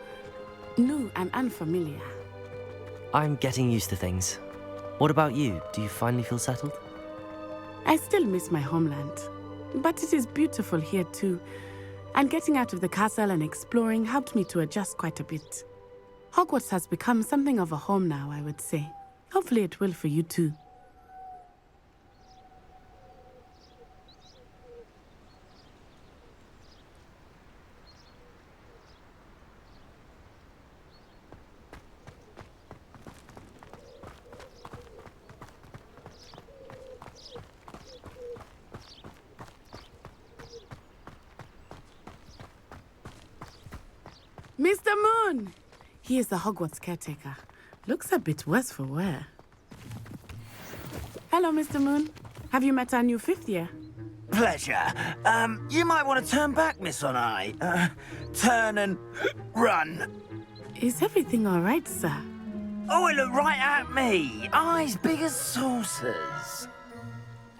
new and unfamiliar. I'm getting used to things. What about you? Do you finally feel settled? I still miss my homeland, but it is beautiful here too. And getting out of the castle and exploring helped me to adjust quite a bit. Hogwarts has become something of a home now, I would say. Hopefully it will for you too. Mr. Moon! He is the Hogwarts caretaker. Looks a bit worse for wear. Hello, Mr. Moon. Have you met our new fifth year? Pleasure. You might want to turn back, Miss Onai. Turn and run. Is everything all right, sir? Oh, it looked right at me. Eyes big as saucers.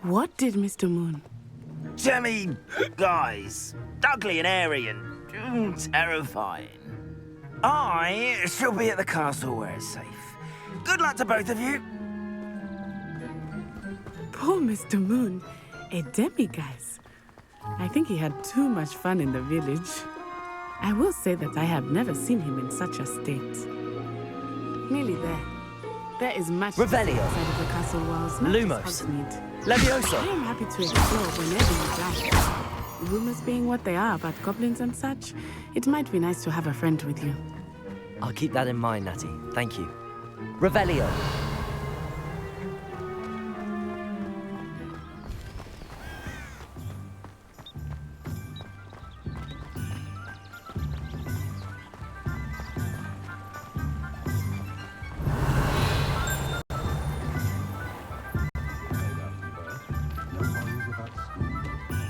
What did Mr. Moon? Jemmy, guys. Ugly and airy and terrifying. I shall be at the castle where it's safe. Good luck to both of you. Poor Mr. Moon. A demiguise. I think he had too much fun in the village. I will say that I have never seen him in such a state. Nearly there. There is much Revelio. outside of the castle walls. Not Lumos. just Hogsmeade. Levioso. I am happy to explore whenever you like. Rumors being what they are about goblins and such, it might be nice to have a friend with you. I'll keep that in mind, Natty. Thank you. Revelio.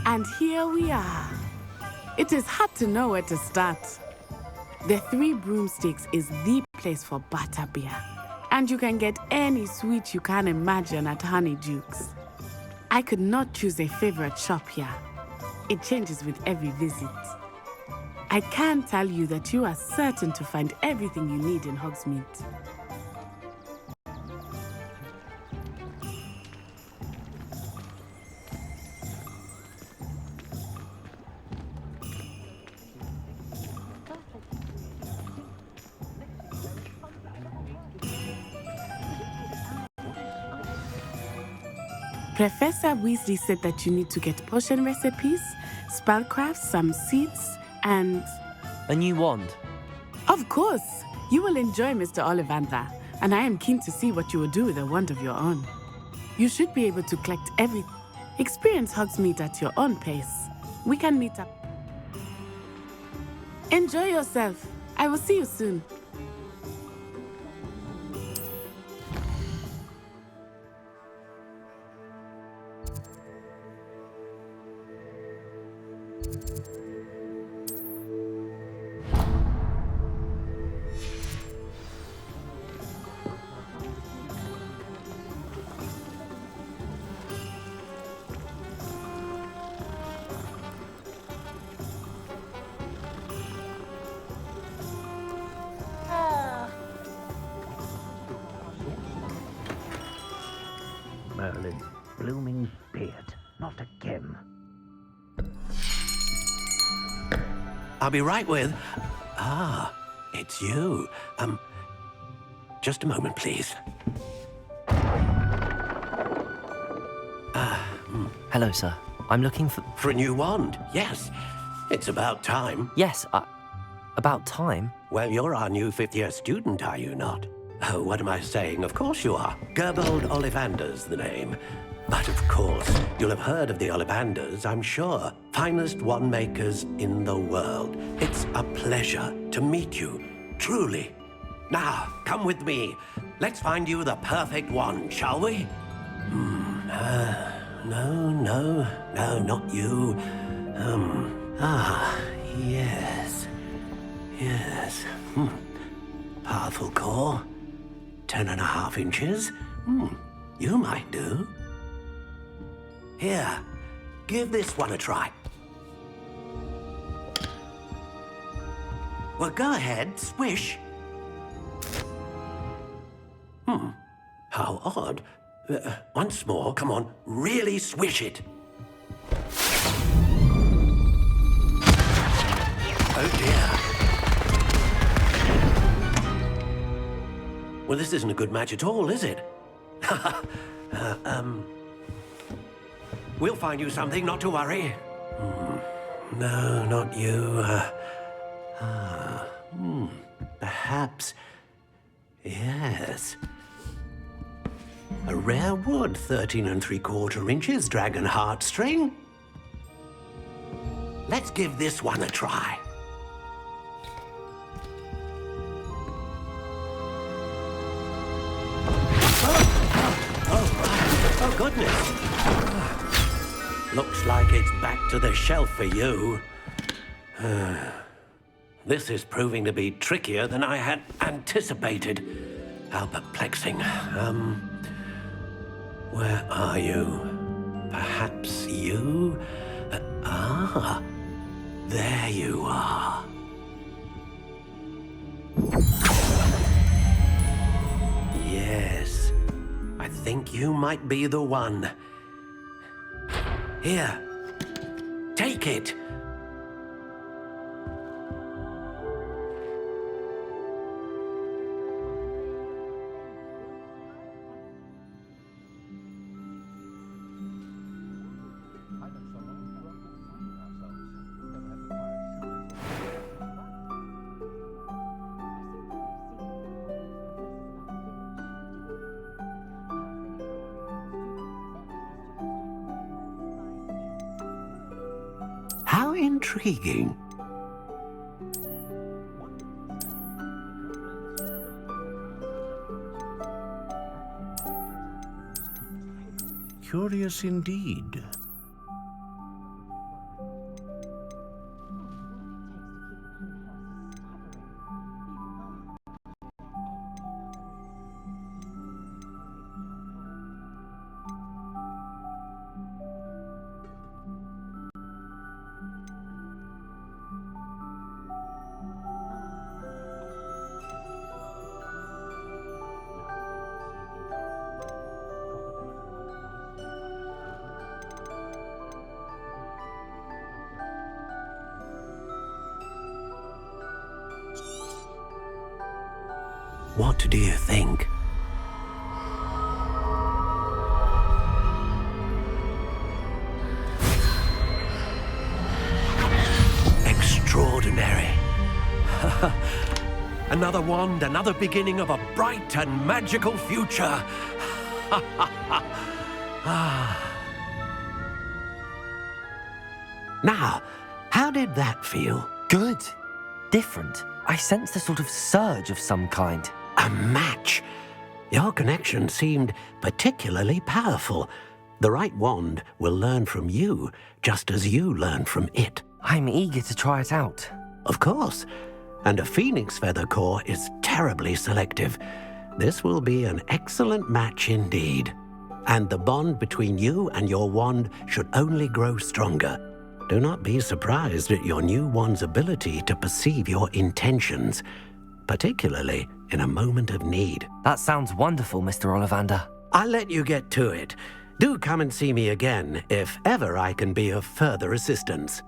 And here we are. It is hard to know where to start. The Three Broomsticks is the place for butterbeer. And you can get any sweet you can imagine at Honeydukes. I could not choose a favorite shop here. It changes with every visit. I can tell you that you are certain to find everything you need in Hogsmeade. Professor Weasley said that you need to get potion recipes, spellcrafts, some seeds, and... A new wand. Of course. You will enjoy Mr. Ollivander, and I am keen to see what you will do with a wand of your own. You should be able to collect everything. Experience Hogsmeade at your own pace. We can meet up. Enjoy yourself. I will see you soon. Merlin, blooming beard, not again. I'll be right with... Ah, it's you. Just a moment, please. Hello, sir. I'm looking for... For a new wand, yes. It's about time. Yes, about time? Well, you're our new fifth-year student, are you not? Oh, what am I saying? Of course you are. Gerbold Ollivander's the name. But of course, you'll have heard of the Ollivanders, I'm sure. Finest wand makers in the world. It's a pleasure to meet you, truly. Now, come with me. Let's find you the perfect wand, shall we? No, not you. Yes. Powerful core. 10.5 inches. You might do. Here, give this one a try. Well, go ahead, swish. How odd. Once more, come on, really swish it. Oh dear. Well, this isn't a good match at all, is it? We'll find you something, not to worry. No, not you. Perhaps... Yes. A rare wood, 13 3/4 inches, dragon heartstring. Let's give this one a try. Oh, goodness. Looks like it's back to the shelf for you. This is proving to be trickier than I had anticipated. How perplexing. Where are you? Perhaps you? There you are. Yes, I think you might be the one. Here, take it. How intriguing. Curious indeed. What do you think? Extraordinary. Another wand, another beginning of a bright and magical future. Now, how did that feel? Good. Different. I sensed a sort of surge of some kind. A match. Your connection seemed particularly powerful. The right wand will learn from you, just as you learn from it. I'm eager to try it out. Of course. And a phoenix feather core is terribly selective. This will be an excellent match indeed. And the bond between you and your wand should only grow stronger. Do not be surprised at your new wand's ability to perceive your intentions, particularly in a moment of need. That sounds wonderful, Mr. Ollivander. I'll let you get to it. Do come and see me again if ever I can be of further assistance.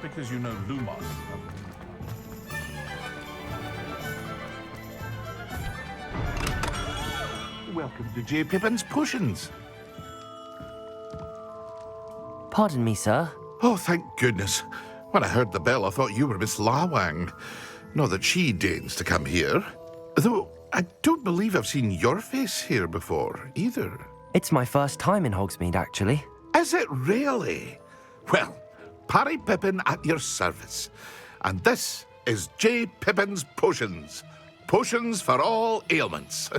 Because you know Lumos. Welcome to J. Pippin's Potions. Pardon me, sir. Oh, thank goodness. When I heard the bell, I thought you were Miss Lawang. Not that she deigns to come here. Though I don't believe I've seen your face here before, either. It's my first time in Hogsmeade, actually. Is it really? Well, Parry Pippin at your service. And this is J. Pippin's Potions. Potions for all ailments.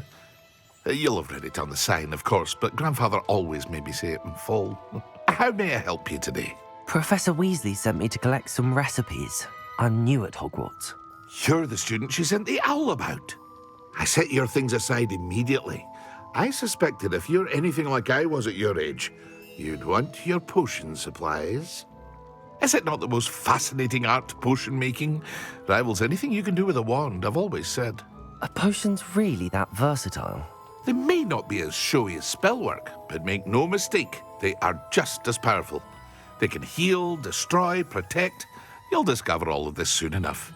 You'll have read it on the sign, of course, but Grandfather always made me say it in full. How may I help you today? Professor Weasley sent me to collect some recipes. I'm new at Hogwarts. You're the student she sent the owl about. I set your things aside immediately. I suspected if you're anything like I was at your age, you'd want your potion supplies. Is it not the most fascinating art, potion making? Rivals anything you can do with a wand, I've always said. Are potions really that versatile? They may not be as showy as spellwork, but make no mistake, they are just as powerful. They can heal, destroy, protect. You'll discover all of this soon enough.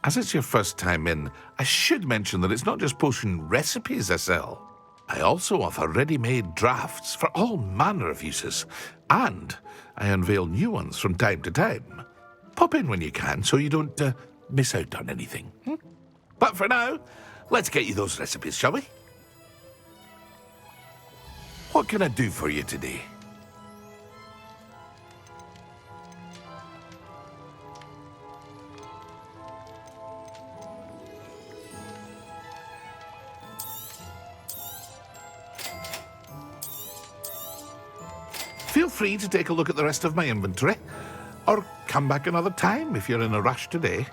As it's your first time in, I should mention that it's not just potion recipes I sell. I also offer ready-made drafts for all manner of uses, and I unveil new ones from time to time. Pop in when you can so you don't miss out on anything. But for now, let's get you those recipes, shall we? What can I do for you today? Feel free to take a look at the rest of my inventory, or come back another time if you're in a rush today.